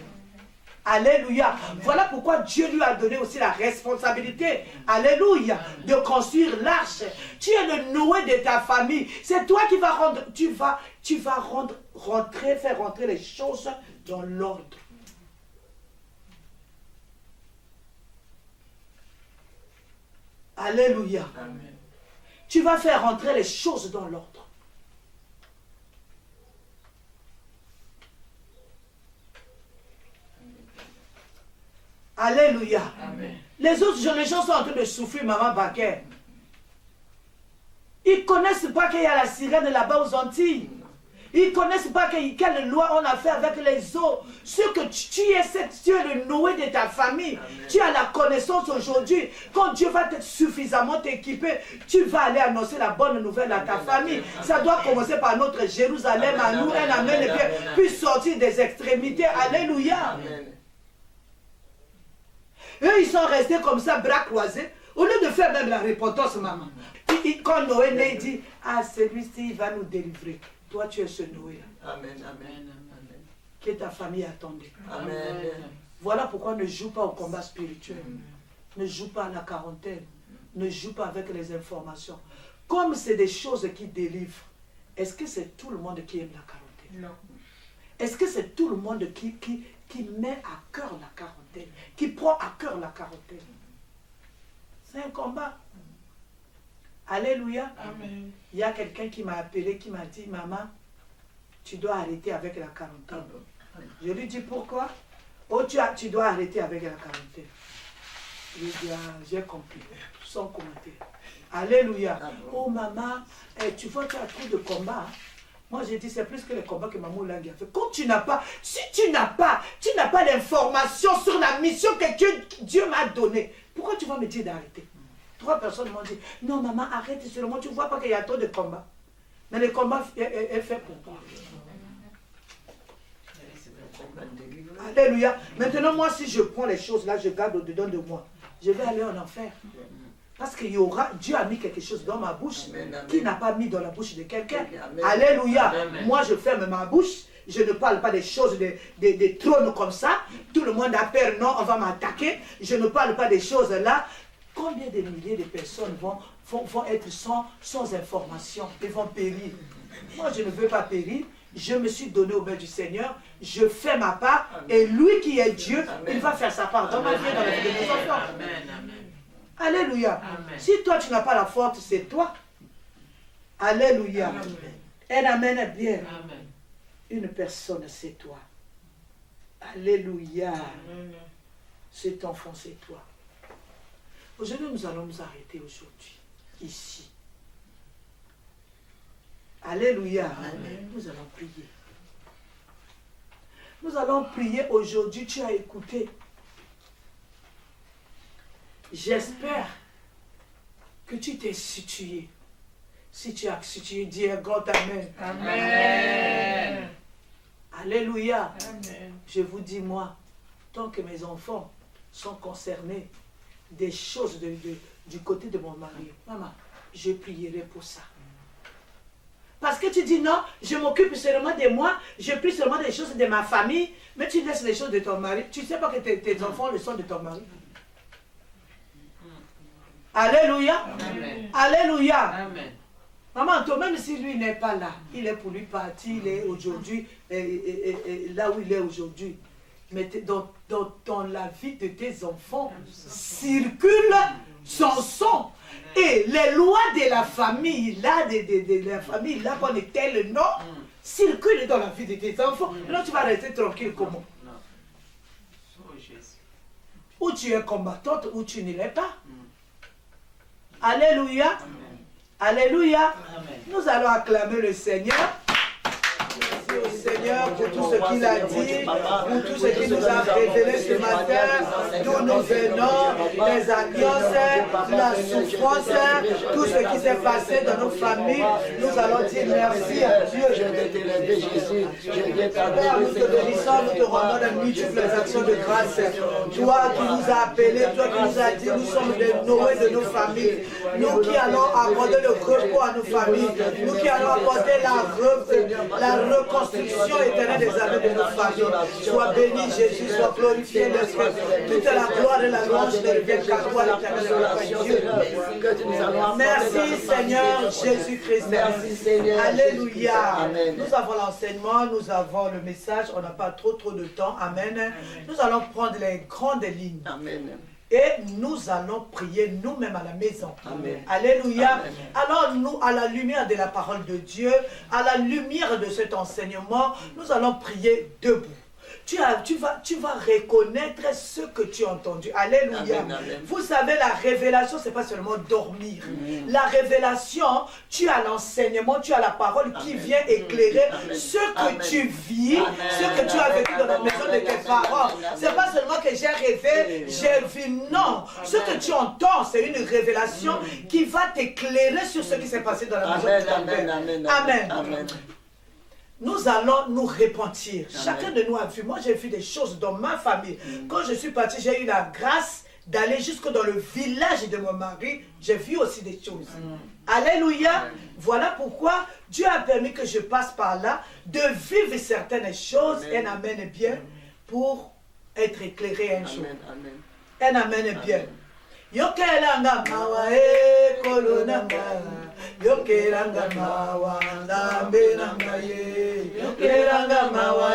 S1: Alléluia. Voilà pourquoi Dieu lui a donné aussi la responsabilité, alléluia, de construire l'arche. Tu es le Noé de ta famille. C'est toi qui vas rendre, faire rentrer les choses dans l'ordre. Alléluia. Amen. Tu vas faire rentrer les choses dans l'ordre. Alléluia. Amen. Les gens sont en train de souffrir, maman Baker. Ils ne connaissent pas qu'il y a la sirène là-bas aux Antilles. Ils ne connaissent pas quelle loi on a fait avec les eaux. Ce que tu es le Noé de ta famille.
S2: Amen.
S1: Tu as la connaissance aujourd'hui. Quand Dieu va suffisamment t'équiper, tu vas aller annoncer la bonne nouvelle à ta famille. Ça doit commencer par notre Jérusalem à nous. Un amen. Et puis sortir des extrémités. Alléluia.
S2: Amen.
S1: Eux, ils sont restés comme ça, bras croisés. Au lieu de faire même la repentance, maman. Quand Noé naît, il dit, ah, celui-ci, il va nous délivrer. Toi, tu es ce Noé.
S2: Amen. Amen. Amen.
S1: Que ta famille attendait.
S2: Amen.
S1: Voilà pourquoi ne joue pas au combat spirituel. Ne joue pas à la quarantaine. Ne joue pas avec les informations. Comme c'est des choses qui délivrent, est-ce que c'est tout le monde qui aime la quarantaine?
S3: Non.
S1: Est-ce que c'est tout le monde qui met à cœur la quarantaine, qui prend à cœur la quarantaine? C'est un combat. Alléluia.
S3: Amen.
S1: Il y a quelqu'un qui m'a appelé, qui m'a dit, maman, tu dois arrêter avec la quarantaine. Je lui dis, pourquoi? Oh, tu dois arrêter avec la quarantaine. Je lui dis, ah, j'ai compris, sans commentaire. Alléluia. Oh, maman, tu vois, tu as trop de combats. Hein? Moi, j'ai dit, c'est plus que les combats que maman Langue a fait. Quand tu n'as pas, si tu n'as pas l'information sur la mission que Dieu m'a donnée, pourquoi tu vas me dire d'arrêter? 3 personnes m'ont dit, non maman, arrête seulement, tu ne vois pas qu'il y a trop de combats. Mais le combat est fait pour toi. Alléluia. Maintenant, moi, si je prends les choses là, je garde au-dedans de moi, je vais aller en enfer. Parce que Dieu a mis quelque chose dans ma bouche qu'il n'a pas mis dans la bouche de quelqu'un. Alléluia. Moi, je ferme ma bouche. Je ne parle pas des choses, des trônes comme ça. Tout le monde a peur, non, on va m'attaquer. Je ne parle pas des choses là. Combien de milliers de personnes vont être sans information et vont périr? Moi, je ne veux pas périr. Je me suis donné au mains du Seigneur. Je fais ma part. Et lui qui est Dieu, il va faire sa part dans ma vie et dans la vie de mes enfants. Alléluia. Amen. Si toi, tu n'as pas la force, c'est toi. Alléluia. Un amen bien. Amen. Une personne, c'est toi. Alléluia. Cet enfant, c'est toi. Aujourd'hui, nous allons nous arrêter aujourd'hui, ici. Alléluia. Amen. Nous allons prier. Nous allons prier aujourd'hui. Tu as écouté. J'espère que tu t'es situé. Si tu as situé, dis un grand Amen. Amen. Alléluia. Amen. Je vous dis, moi, tant que mes enfants sont concernés des choses du côté de mon mari, maman, je prierai pour ça. Parce que tu dis non, je m'occupe seulement de moi, je prie seulement des choses de ma famille, mais tu laisses les choses de ton mari. Tu ne sais pas que tes enfants le sont de ton mari. Alléluia. Amen. Alléluia. Amen. Maman, toi, même si lui n'est pas là, il est pour lui parti, il est aujourd'hui, là où il est aujourd'hui. Mais dans la vie de tes enfants, circule son sang. Et les lois de la famille, là, de la famille, là, qu'on est tel nom, circulent dans la vie de tes enfants. Alors tu vas rester tranquille comment? Ou tu es combattante, ou tu ne l'es pas. Alléluia. Alléluia. Amen. Nous allons acclamer le Seigneur. Merci au Seigneur pour tout ce qu'il a dit, pour tout ce qu'il nous a révélé ce matin, d'où nous venons, les alliances, la souffrance, tout ce qui s'est passé dans nos familles. Nous allons dire merci à Dieu. Père, nous te bénissons, nous te rendons de multiples actions de grâce. Toi qui nous as appelés, toi qui nous as dit, nous sommes des Noé de nos familles. Nous qui allons accorder le repos à nos familles. Nous qui allons apporter la reconstruction éternelle des années de nos familles. Sois béni Jésus, sois glorifié l'Esprit. Toute la gloire et la louange ne reviennent qu'à toi l'éternel Dieu. Merci Seigneur Jésus-Christ. Merci Seigneur. Alléluia. Amen. Nous avons l'enseignement, nous avons le message, on n'a pas trop de temps. Amen. Amen. Nous allons prendre les grandes lignes. Amen. Et nous allons prier nous-mêmes à la maison. Amen. Alléluia. Amen. Alors nous, à la lumière de la parole de Dieu, à la lumière de cet enseignement, nous allons prier debout. tu vas reconnaître ce que tu as entendu. Alléluia.
S2: Amen, amen.
S1: Vous savez, la révélation, ce n'est pas seulement dormir. La révélation, tu as l'enseignement, tu as la parole qui vient éclairer ce que tu vis, ce que tu as vécu dans la maison de tes parents. Ce n'est pas seulement que j'ai rêvé, j'ai vu. Non. Ce que tu entends, c'est une révélation qui va t'éclairer sur ce qui s'est passé dans la maison de ton père. Amen. Nous allons nous repentir. Chacun de nous a vu. Moi, j'ai vu des choses dans ma famille. Quand je suis parti, j'ai eu la grâce d'aller jusque dans le village de mon mari. J'ai vu aussi des choses. Alléluia. Voilà pourquoi Dieu a permis que je passe par là, de vivre certaines choses, un amen bien, pour être éclairé un jour. Un amen bien. Yokelanga mawa kolonanga. Yokelanga mawa ndambe nangaye. Yokelanga mawa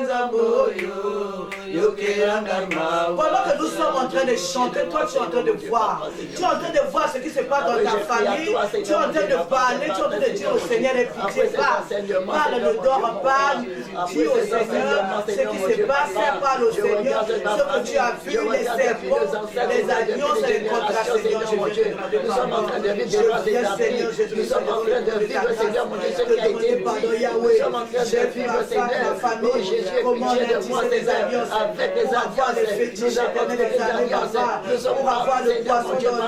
S1: nzamboyo. Yokelanga mawa. Pendant que nous sommes en train de chanter, toi tu es en train de voir. Tu es en train de voir ce qui se passe dans ta famille. Tu es en train de parler, tu es en train de dire au Seigneur, aie pitié, parle, ne dors pas. Dis au Seigneur ce qui se passe, parle au Seigneur ce que tu as vu, les serpents, les alliances et les contrats, Seigneur,
S2: nous sommes en train de vivre des lois établies. Nous sommes en train de vivre, Seigneur, mon Dieu, ce qui a été dit. Nous sommes en train de vivre, Seigneur, oh Jésus, pitié de moi, Seigneur, avec les alliances. Nous avons fait des alliances. Nous sommes partis, Seigneur, mon Dieu, papa.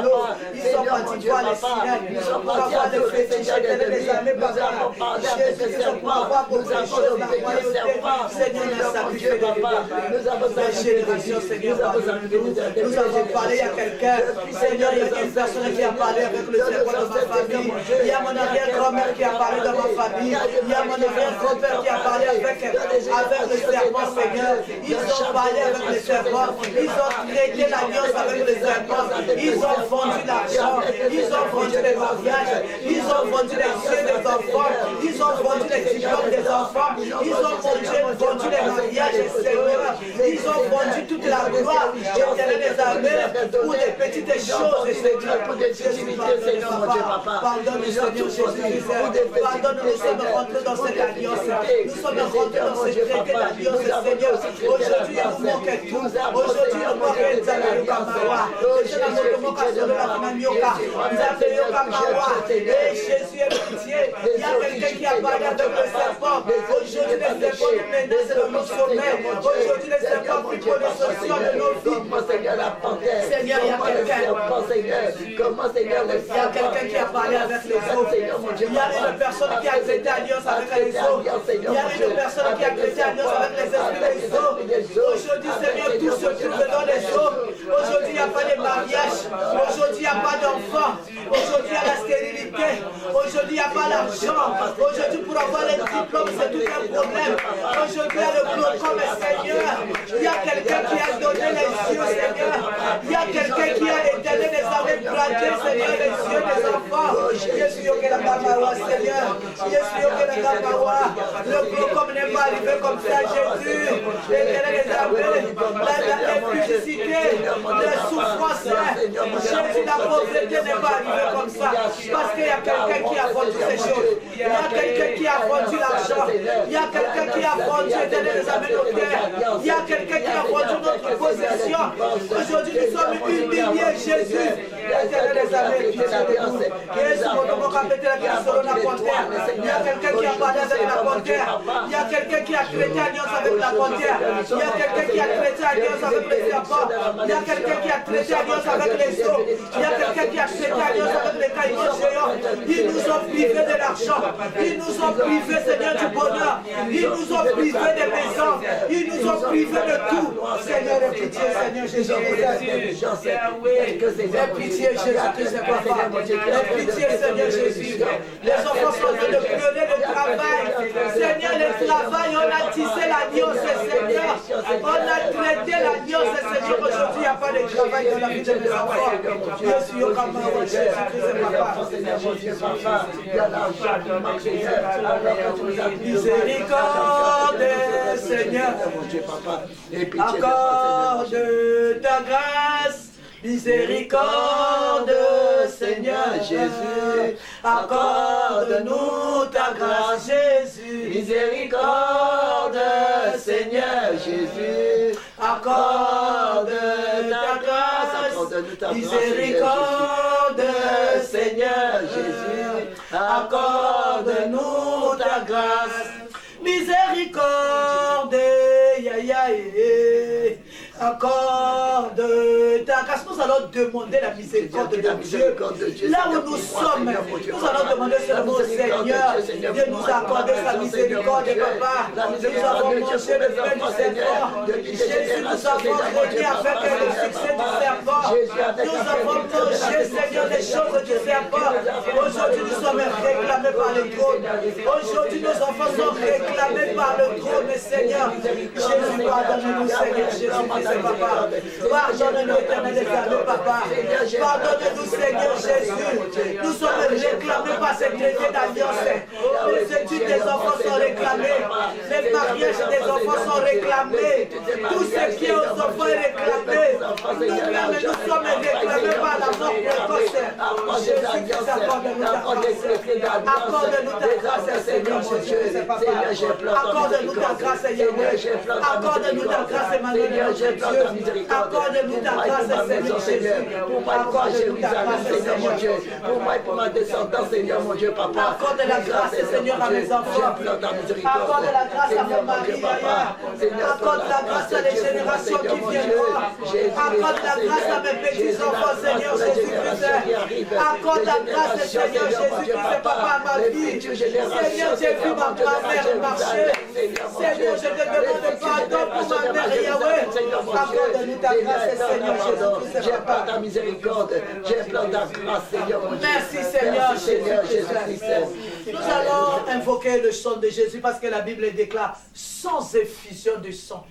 S2: Seigneur, mon Dieu, papa. Nous sommes partis à tous les Seigneurs de vie. Nous avons parlé avec les serpents. Nous avons obéi aux serpents. Seigneur, mon Dieu, papa. Nous avons
S1: nous avons parlé à quelqu'un. Seigneur, il y a une personne qui a parlé avec le serpent dans ma famille. Il y a mon arrière-grand-mère qui a parlé dans ma famille. Il y a mon arrière-grand-père qui a parlé avec le serpent, Seigneur. Ils ont parlé avec le serpent. Ils ont traité l'alliance avec le serpent. Ils ont vendu l'argent. Ils ont vendu les mariages. Ils ont vendu les yeux des enfants. Ils ont vendu les diplômes des enfants. Ils ont vendu les mariages, Seigneur. Ils ont vendu toute la gloire. Éternel des armées pour des petites choses, Seigneur.
S2: Pour des futilités, Seigneur, mon Dieu, papa.
S1: Pardonne-nous, Seigneur Jésus. Pardonne-nous, nous sommes rentrés dans cette alliance. Nous sommes rentrés dans ce traité d'alliance, Seigneur. Aujourd'hui, il nous manque tout. Aujourd'hui, il nous manque Nzambe Kamawa. Et Jésus est pitié. Il y a quelqu'un qui a parlé avec le serpent. Aujourd'hui, les serpents nous menacent de nos sommets. Aujourd'hui, les serpents prient pour les sociaux de nos vies. Seigneur, il y a quelqu'un.
S2: Comment, Seigneur,
S1: Il y a quelqu'un qui a parlé avec les autres. Il y a une personne qui a traité alliance avec les autres. Il y a une personne qui a traité alliance avec les esprits des autres. Aujourd'hui, Seigneur, tout se trouve dans les autres. Aujourd'hui, il n'y a pas de mariage. Aujourd'hui, il n'y a pas d'enfants. Aujourd'hui, il y a la stérilité. Aujourd'hui, il n'y a pas l'argent. Aujourd'hui, pour avoir les diplômes, c'est tout un problème. Aujourd'hui, il y a le glaucome, Seigneur. Il y a quelqu'un qui a donné les yeux, Seigneur. Il y a quelqu'un qui a éteint les armées braquées, Seigneur, les yeux des enfants. Jésus, Seigneur. Jésus, le glaucome n'est pas arrivé comme ça, Jésus. Les armées, la impudicité, les souffrances. Jésus, la pauvreté n'est pas arrivée comme ça. Parce qu'il y a quelqu'un qui a vendu ces choses. Il y a quelqu'un qui a vendu l'argent. Il y a quelqu'un qui a vendu les amis au terre. Il y a quelqu'un qui a vendu notre possession. Aujourd'hui, nous sommes humiliés, Jésus. Il y a quelqu'un qui a parlé avec la panthère. Il y a quelqu'un qui a traité alliance avec la panthère. Il y a quelqu'un qui a traité alliance avec les serpents. Il y a quelqu'un qui a traité alliance avec les eaux. Il y a quelqu'un qui a traité alliance avec les caïmans géants. Ils nous ont privés de l'argent. Ils nous ont privés, Seigneur, du bonheur. Ils nous ont privés des maisons. Ils nous ont privés de tout. Seigneur, aie pitié, Seigneur Jésus. Aie pitié, Jésus-Christ, papa. Aie pitié, Seigneur Jésus. Les enfants sont en train de pleurer le travail. Seigneur, le travail, on a tissé l'alliance, Seigneur. On a traité l'alliance, Seigneur. Aujourd'hui, il n'y a pas de travail dans la vie de mes enfants. Jésus, au Cameroun, Jésus-Christ, papa. Miséricorde, Seigneur. Accorde ta grâce. Miséricorde, Seigneur Jésus, accorde-nous ta grâce, Jésus. Miséricorde,
S2: Seigneur Jésus. Accorde ta grâce, accorde-nous ta grâce, miséricorde, Seigneur Jésus. Accorde-nous ta grâce, miséricorde, accorde ta grâce. Nous allons demander la miséricorde de Dieu. Là où nous sommes, nous allons demander seulement au Seigneur de nous accorder sa miséricorde, Papa. Nous avons mangé le pain du serpent. Jésus nous a régné avec le succès du serpent. Nous avons mangé, Seigneur, les choses du serpent. Aujourd'hui, nous sommes réclamés par le trône. Aujourd'hui, nos enfants sont réclamés par le trône, Seigneur. Jésus, pardonne-nous, Seigneur. Jésus, Papa. Pardonne-nous, éternel éternel, Papa. Pardonne-nous, Seigneur Jésus. Nous sommes réclamés par cette traité d'alliance. Les études des enfants sont réclamées. Les mariages des enfants sont réclamés. Tout ce qui est aux enfants est réclamé. Nous-mêmes, nous sommes réclamés par la mort précoce. Jésus, accorde-nous ta grâce. Accorde-nous ta grâce, Seigneur Jésus. Accorde-nous ta grâce, Seigneur. Accorde-nous ta grâce, Emmanuel. Accorde-nous ta grâce, Seigneur Jésus.
S4: Pour moi, pour Jérusalem, Seigneur mon Dieu. Pour moi, pour ma descendance, Seigneur mon Dieu, Papa.
S1: Accorde la grâce, Seigneur, à mes enfants. Accorde la grâce à mon mari, accorde la grâce à les générations qui viendront. Accorde la grâce à mes petits-enfants, Seigneur Jésus-Christ. Accorde la grâce, Seigneur Jésus-Christ, Papa, à ma vie. Seigneur, j'ai vu ma grand-mère marcher. Seigneur, je te demande pardon pour ma mère, Yahweh. Accorde-nous ta grâce, Seigneur Jésus-Christ.
S4: J'ai plein ta miséricorde, j'ai plein ta grâce, Seigneur mon Dieu.
S1: Merci, Seigneur Jésus-Christ. Nous allons invoquer le sang de Jésus parce que la Bible déclare sans effusion de sang,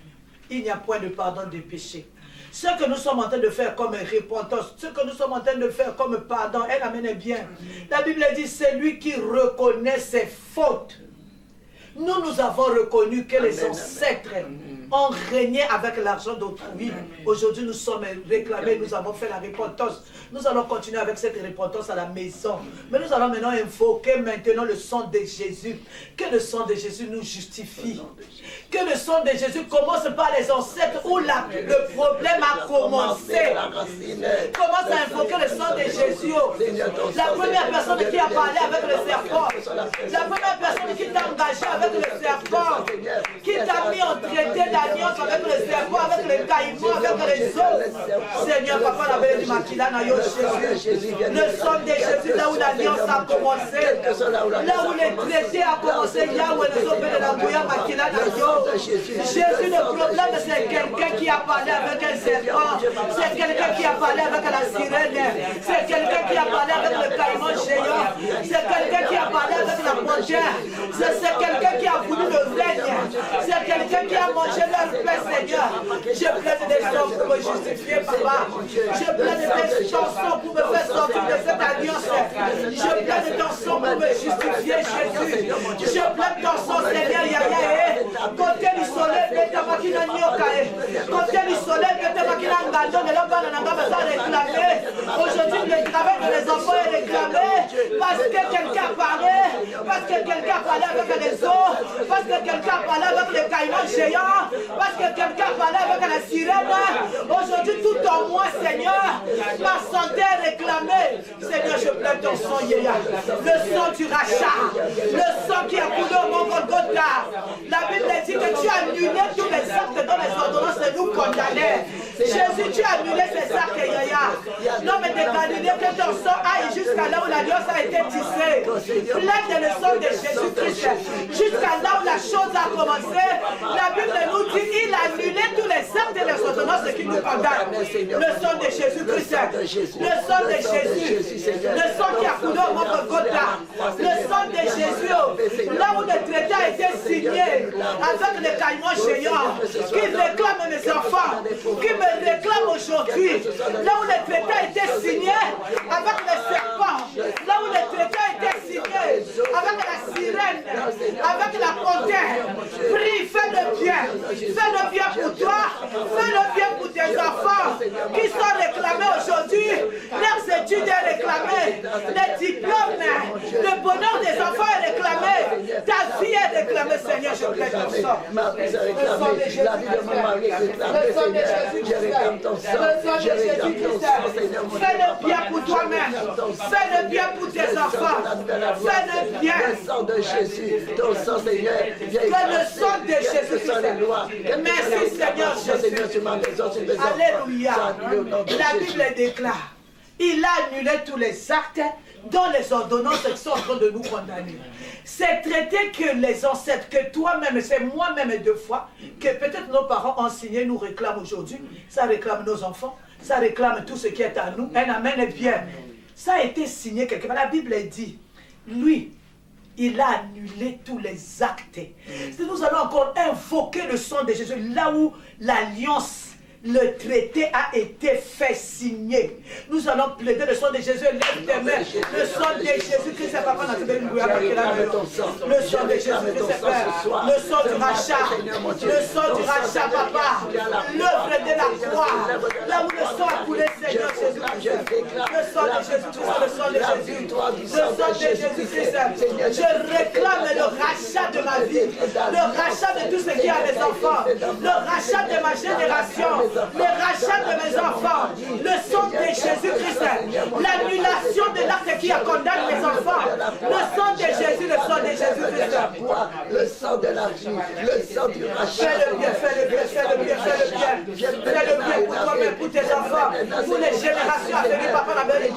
S1: il n'y a point de pardon des péchés. Ce que nous sommes en train de faire comme repentance, ce que nous sommes en train de faire comme pardon, elle amène bien. La Bible dit, c'est lui qui reconnaît ses fautes. Nous avons reconnu que les ancêtres ont régné avec l'argent d'autrui. Aujourd'hui, nous sommes réclamés, nous avons fait la repentance. Nous allons continuer avec cette repentance à la maison. Mais nous allons maintenant invoquer maintenant le sang de Jésus. Que le sang de Jésus nous justifie. Que le sang de Jésus commence par les ancêtres où le problème a commencé. Commence à invoquer le sang de Jésus. La première personne qui a parlé avec le serpent. La première personne qui t'a engagé avec le serpent. Qui t'a mis en traité d'alliance avec le serpent, avec le caïman, avec les autres. Seigneur, Papa, la belle du Makila, Jésus. Le sang de Jésus, là où l'alliance a commencé. Là où le traité a commencé, Yahweh, le sang de la Bouya, Makila, Jésus, le problème, c'est quelqu'un qui a parlé avec un serpent. C'est quelqu'un qui a parlé avec la sirène. C'est quelqu'un qui a parlé avec le caïman géant. C'est quelqu'un qui a parlé avec la panthère. C'est quelqu'un qui a voulu le règne. C'est quelqu'un qui a mangé leur paix, Seigneur. Je plaide des sang pour me justifier, Papa. Je plaide des chansons pour me faire sortir de cette alliance. Je plaide ton sang pour me justifier, Jésus. Je plaide ton sang, Seigneur, Yahya. Côté du soleil, Beta Makina Nyokae. Côté du soleil, Beta Makina Ngando, de l'Obana Nangaba, ça réclamé. Aujourd'hui, le travail de mes enfants est réclamé. Parce que quelqu'un a parlé. Parce que quelqu'un a parlé avec les eaux. Parce que quelqu'un a parlé avec les caïmans géants. Parce que quelqu'un a parlé avec la sirène. Aujourd'hui, tout en moi, Seigneur, ma santé est réclamée. Seigneur, je plaide ton sang, Yéya. Le sang du rachat. Le sang qui a coulé au Mont Golgotha. La Bible dit que tu as annulé tous les actes dont les ordonnances nous condamnaient. Jésus, tu as annulé ces actes, Yéya. Non, mais de Galilée, que ton sang aille jusqu'à là où l'alliance a été tissée. Plaide le sang de Jésus-Christ. Jusqu'à là où la chose a commencé. La Bible nous dit il a annulé tous les actes et les ordonnances qui nous condamnent. Le sang de Jésus-Christ. Le sang de Jésus. Le sang qui a coulé au Mont Golgotha. Le sang de Jésus. Là où le traité a été signé avec les caïmans géants qui réclament mes enfants, qui me réclament aujourd'hui. Là où le traité a été signé avec les serpents. Là où le traité a été signé avec la sirène, avec la panthère. Prie, fais le bien. Fais le bien pour toi. Fais le bien pour tes enfants qui sont réclamés aujourd'hui. Leurs études est réclamée. Les diplômes, le bonheur des enfants est réclamé. Ta vie est réclamée. réclamé, Seigneur, je plaide ton sang.
S2: Ma vie est réclamée. La vie de mon mari est réclamée, Seigneur. Je réclame ton sang. Je réclame ton sang, Seigneur.
S1: Fais le bien pour toi-même. Fais le bien pour tes enfants. Fais le bien.
S2: Le sang de Jésus, ton sang, Seigneur.
S1: Que le sang de Jésus Christ. Merci, Seigneur Jésus. Alléluia. La Bible déclare, il a annulé tous les actes dont les ordonnances sont en train de nous condamner. Ces traités que les ancêtres, que toi-même, c'est moi-même deux fois, que peut-être nos parents ont signé, nous réclament aujourd'hui. Ça réclame nos enfants, ça réclame tout ce qui est à nous. Un amen est bien. Ça a été signé quelque part. La Bible dit, lui, il a annulé tous les actes. Nous allons encore invoquer le sang de Jésus, là où l'alliance, le traité a été fait signer. Nous allons plaider le sang de Jésus. Lève tes mains. Le sang de Jésus-Christ, c'est papa. Le sang de Jésus-Christ, le sang du rachat. Le sang du rachat, papa. L'œuvre de la croix. Là où le sang a coulé, Seigneur Jésus-Christ. Le sang de Jésus-Christ, le sang de Jésus. Le sang de Jésus-Christ. Je réclame le rachat de ma vie. Le rachat de tout ce qui a mes enfants. Le rachat de ma génération. Le rachat de mes enfants, le sang de Jésus-Christ, l'annulation de l'acte qui a condamné mes enfants, le sang de Jésus, le sang de Jésus-Christ.
S2: Le sang de la vie, le sang du rachat.
S1: Fais le bien, fais le bien, fais le bien, fais le bien. Fais le bien pour toi-même, pour tes enfants, pour les générations à venir. Papa, la belle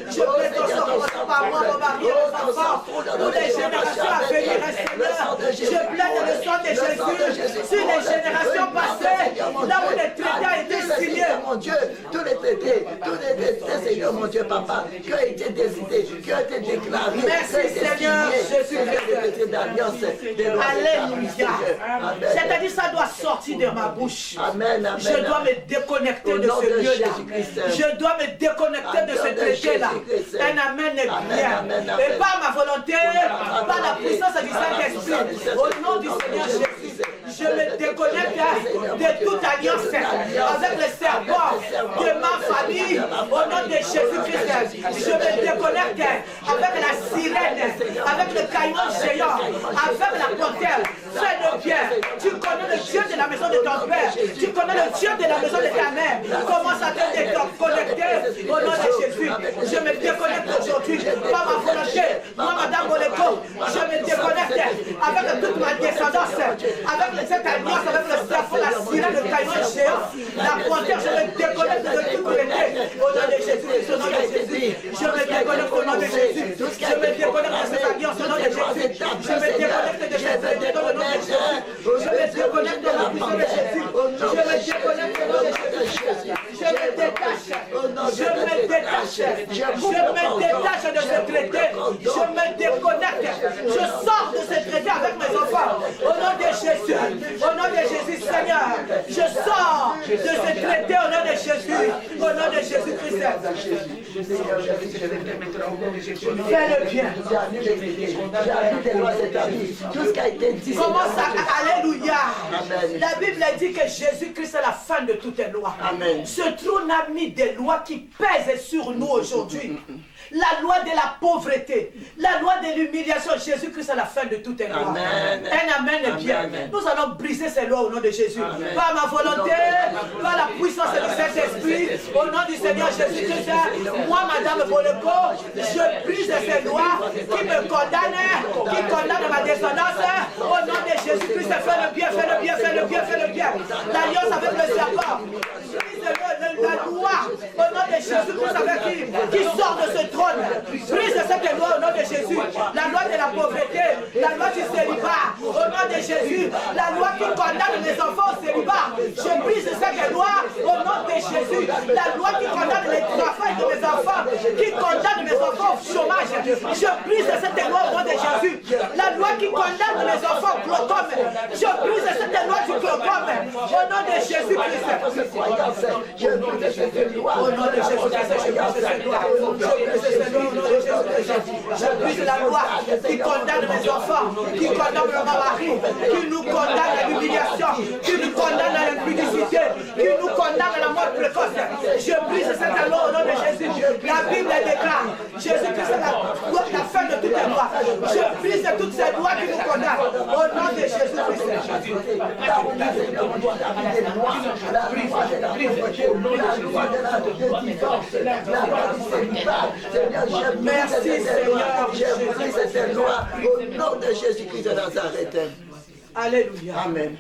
S1: je plaide ton sang, commençant par moi, mon mari et mes enfants, pour les générations à venir, Seigneur. Je plaide le sang de Jésus sur les générations passées. Là où les traités ont été signés,
S2: mon Dieu, tous les traités, Seigneur, mon Dieu, papa, qui ont été décidés, qui ont été déclarés.
S1: Merci, Seigneur Jésus-Christ. Alléluia. C'est-à-dire, ça doit sortir de ma bouche.
S2: Amen, amen.
S1: Je dois me déconnecter de ce lieu-là. Je dois me déconnecter de ce traité-là. Un amen est bien. Et par ma volonté, par la puissance du Saint-Esprit, au nom du Seigneur Jésus, je me déconnecte de toute alliance avec le serpent de ma famille au nom de Jésus-Christ. Je me déconnecte avec la sirène, avec le caïman géant, avec la panthère. Fais le bien. Tu connais le Dieu de la maison de ton père. Tu connais le Dieu de la maison de ta mère. Commence à te déconnecter au nom de Jésus. Je me déconnecte aujourd'hui par ma volonté. Moi, Madame Moleko, je me déconnecte avec toute ma descendance, avec cette alliance, avec le serpent, la sirène, le caïman géant, la panthère. Je me déconnecte de tout traité au nom de Jésus. Au nom de Jésus. Je me déconnecte au nom de Jésus. Je me déconnecte de cette alliance au nom de Jésus. Je me déconnecte de cette traité au nom de Jésus. Je me déconnecte de la puissance de Jésus. Je me déconnecte au nom de Jésus. Je me détache. Je me détache. Je me détache de ce traité. Je me déconnecte. Je sors de ce traité avec mes enfants. Au nom de Jésus. Au nom de Jésus, Seigneur. Je sors de ce traité au nom de Jésus. Au nom de Jésus-Christ. Fais le bien.
S2: Tout ce qui a été dit.
S1: Commence à... Alléluia. Amen. La Bible dit que Jésus-Christ est la fin de toutes les lois.
S2: Amen.
S1: Ce trône a mis des lois qui pèsent sur nous aujourd'hui. La loi de la pauvreté, la loi de l'humiliation. Jésus-Christ est la fin de toutes les lois.
S2: Amen.
S1: Un amen est bien. Amen. Nous allons briser ces lois au nom de Jésus. Amen. Par ma volonté, par la puissance du Saint-Esprit, au nom du Seigneur Jésus-Christ, moi, Madame Boleko, je brise ces lois qui me condamnent ma descendance. Au nom de Jésus-Christ, fais le bien, fais le bien, fais le bien, fais le bien. L'alliance avec le serpent. La loi au nom de Jésus-Christ avec qui sort de ce trône. Brise cette loi au nom de Jésus. La loi de la pauvreté, la loi du célibat, au nom de Jésus. La loi qui condamne les enfants au célibat. Je brise cette loi au nom de Jésus. La loi qui condamne les travail de mes enfants, qui condamne mes enfants au chômage. Je brise cette loi au nom de Jésus. La loi qui condamne mes enfants au glaucome. Je brise cette loi du glaucome au nom de Jésus-Christ.
S2: Je brise cette loi.
S1: Au nom de Jésus-Christ, je brise cette loi. Je brise la loi qui condamne mes enfants, qui condamne mon mari, qui nous condamne à l'humiliation, qui nous condamne à l'impudicité, qui nous condamne à la mort précoce. Je brise cette loi au nom de Jésus. La Bible déclare, Jésus-Christ est la fin de toutes les lois. Je brise toutes ces lois qui nous condamnent. Au nom de Jésus-Christ. Merci Seigneur.
S2: Jésus-Christ est cette loi au nom de Jésus-Christ de Nazareth.
S1: Alléluia.
S2: Amen.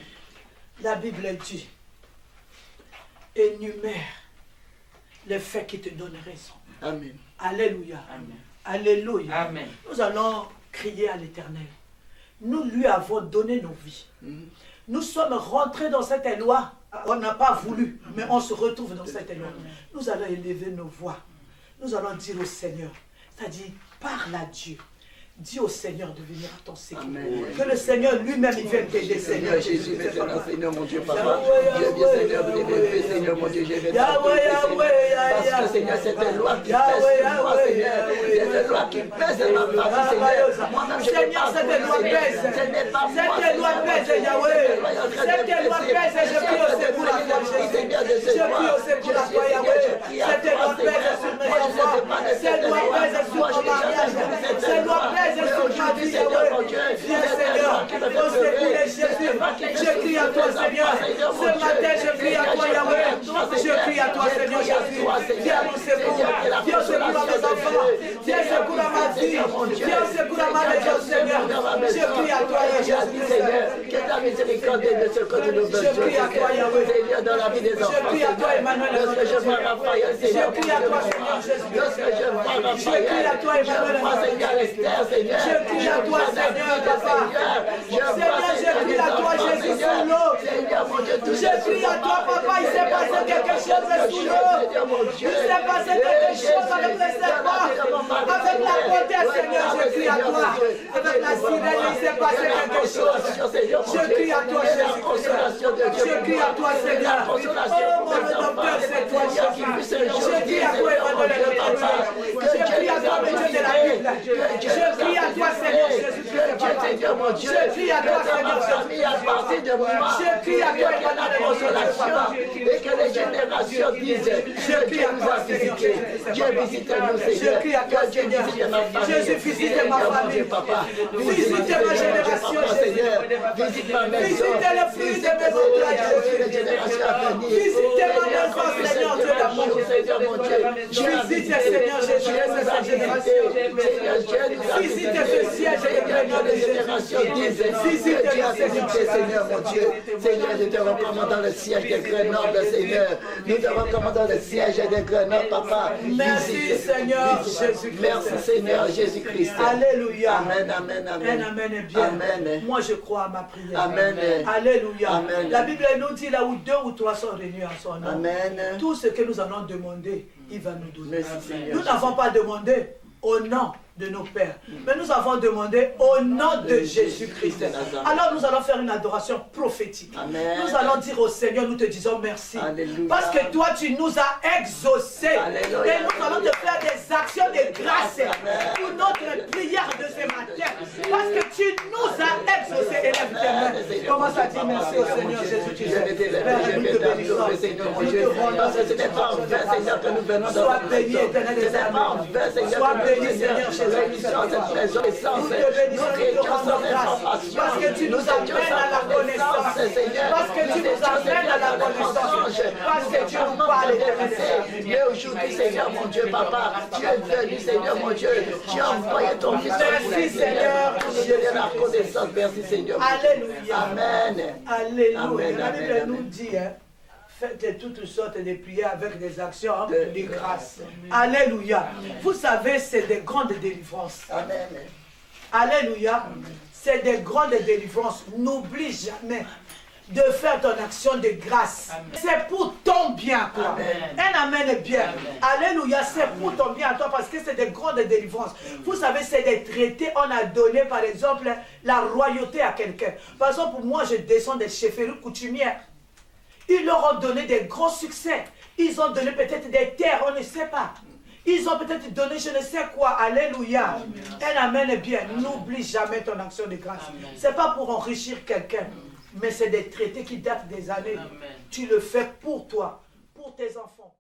S1: La Bible dit, énumère les faits qui te donnent raison.
S2: Amen.
S1: Alléluia.
S3: Amen.
S1: Alléluia.
S3: Amen.
S1: Nous allons crier à l'Éternel. Nous lui avons donné nos vies. Nous sommes rentrés dans cette loi. On n'a pas voulu, mais on se retrouve dans cette loi. Nous allons élever nos voix. Nous allons dire au Seigneur, c'est-à-dire parle à Dieu. Dis au Seigneur de venir à ton secours. Que le Seigneur lui-même il vienne t'aider, Seigneur.
S2: Jésus, maintenant, Seigneur mon Dieu, Papa. Je viens, Seigneur, vous élever, Seigneur mon Dieu. Je viens parce que, Seigneur, c'est une loi qui pèse sur moi, Seigneur. C'est une loi qui pèse dans ma vie, Seigneur. Moi-même, je n'ai pas
S1: cette loi pèse.
S2: Ce n'est pas moi.
S1: Cette loi pèse, Yahweh. Cette loi pèse et je prie au secours à toi, Jésus. Je prie au secours à toi, Yahweh. Cette loi pèse sur mes enfants. Cette loi pèse sur mon mariage. Cette loi pèse sur ma vie, Yahweh. Viens, Seigneur, au secours de Jésus. Je crie à toi, Seigneur. Ce matin, je crie à toi, Yahweh. Je crie à toi, Seigneur Jésus. Viens au secours. Viens au secours à mes enfants. Viens au secours à ma vie. Viens au secours à ma maison, Seigneur. Je crie à toi, Jésus.
S2: Que ta miséricorde de ce que nous besoin.
S1: Je crie à toi, Yahweh.
S2: Seigneur, dans la vie des enfants.
S1: Je crie à toi, Emmanuel.
S2: Lorsque je vois Raphaël, Seigneur.
S1: Je crie à toi, Seigneur Jésus.
S2: Lorsque je vois Raphaël,
S1: je crie à toi, Emmanuel.
S2: Je vois Seigneur Esther, Seigneur.
S1: Je crie à toi, Seigneur, Papa. Seigneur, je crie à toi, Jésus, sous l'eau. Je crie à toi, Papa. Il s'est passé quelque chose sous l'eau. Il s'est passé quelque chose avec les serpents. Avec la beauté, Seigneur, je crie à toi. Avec la sirène, il s'est passé quelque chose. Je crie à toi, Jésus. Je crie à toi, Seigneur. Oh, mon docteur, c'est toi, Jésus. Je crie à toi, Emmanuel. Je crie à toi, le Dieu de la Bible. Je crie à toi, Seigneur Jésus-Christ, Papa. Je crie à toi, Seigneur Jésus-Christ. Je crie à toi, Emmanuel, Papa.
S2: Et que les générations disent,
S1: Je crie à toi, Seigneur Jésus-Christ.
S2: Dieu visite-nous, Seigneur.
S1: Je crie à toi, Seigneur. Jésus, visite ma famille. Visite ma génération, Seigneur.
S2: Visite ma maison.
S1: Visite le fruit de mes entrailles. Visite ma maison, Seigneur Dieu d'amour. Visite, Seigneur Jésus, cette génération. Visite ce siège de génération. Visite le
S2: Seigneur, mon Dieu. Seigneur, nous te recommandons dans le siège de Grenoble, Seigneur. Nous te recommandons le siège de Grenoble, Papa.
S1: Merci, Seigneur Jésus-Christ.
S2: Merci, Seigneur Jésus-Christ.
S1: Alléluia.
S2: Amen, amen, amen.
S1: Amen est bien.
S2: Amen.
S1: Moi, je crois à ma prière.
S2: Amen.
S1: Alléluia.
S2: Amen.
S1: La Bible nous dit là où 2 ou 3 sont réunis en son nom.
S2: Amen.
S1: Tout ce que nous allons demander, il va nous donner.
S2: Merci, Seigneur.
S1: Nous n'avons pas demandé au nom de nos pères, mais nous avons demandé au nom de Jésus-Christ. Alors nous allons faire une adoration prophétique.
S2: Amen.
S1: Nous allons dire au Seigneur, nous te disons merci.
S2: Alléluia.
S1: Parce que toi, tu nous as exaucés.
S2: Alléluia.
S1: Et nous allons te faire des actions de grâce pour notre prière de ce matin. Parce que tu nous as exaucés. Élève tes mains. Commence à dire merci au Seigneur Jésus-Christ. Père, nous te bénissons. Nous te rendons
S2: Ce n'est pas en vain, Seigneur, que nous venons dans
S1: Sois
S2: cette
S1: béni,
S2: maison.
S1: éternel
S2: Ce
S1: des
S2: n'est pas en
S1: armées.
S2: vain, Seigneur,
S1: Sois
S2: que nous
S1: béni,
S2: venons
S1: Seigneur Jésus.
S2: réunissons cette maison essence.
S1: Nous te bénissons,
S2: Nous
S1: nous te
S2: réunissons
S1: rendons
S2: cette
S1: grâce.
S2: information.
S1: Parce que tu nous amènes à la connaissance. Parce que tu nous amènes à la connaissance. Parce que tu nous parles, éternel des armées.
S2: Mais aujourd'hui, Seigneur, mon Dieu, Papa, tu es venu, Seigneur, mon Dieu. Tu as envoyé ton Fils.
S1: Merci, Seigneur.
S2: Pour nous donner la connaissance. Merci, Seigneur.
S1: Alléluia.
S2: Amen.
S1: Alléluia.
S2: Amen,
S1: La Bible
S2: amen,
S1: nous
S2: amen.
S1: dit, faites toutes sortes de prières avec des actions de grâce. Alléluia. Vous savez, c'est des grandes délivrances.
S2: Amen.
S1: Alléluia. C'est des grandes délivrances. N'oublie jamais de faire ton action de grâce. C'est pour ton bien, toi. Un amen est bien. Alléluia, c'est pour ton bien, toi, parce que c'est des grandes délivrances. Vous savez, c'est des traités. On a donné, par exemple, la royauté à quelqu'un. Par exemple, moi, je descends des chefferies coutumières. Ils leur ont donné des grands succès. Ils ont donné peut-être des terres, on ne sait pas. Ils ont peut-être donné je ne sais quoi. Alléluia. Un amen est bien. N'oublie jamais ton action de grâce. Ce n'est pas pour enrichir quelqu'un, mais c'est des traités qui datent des années. Tu le fais pour toi, pour tes enfants.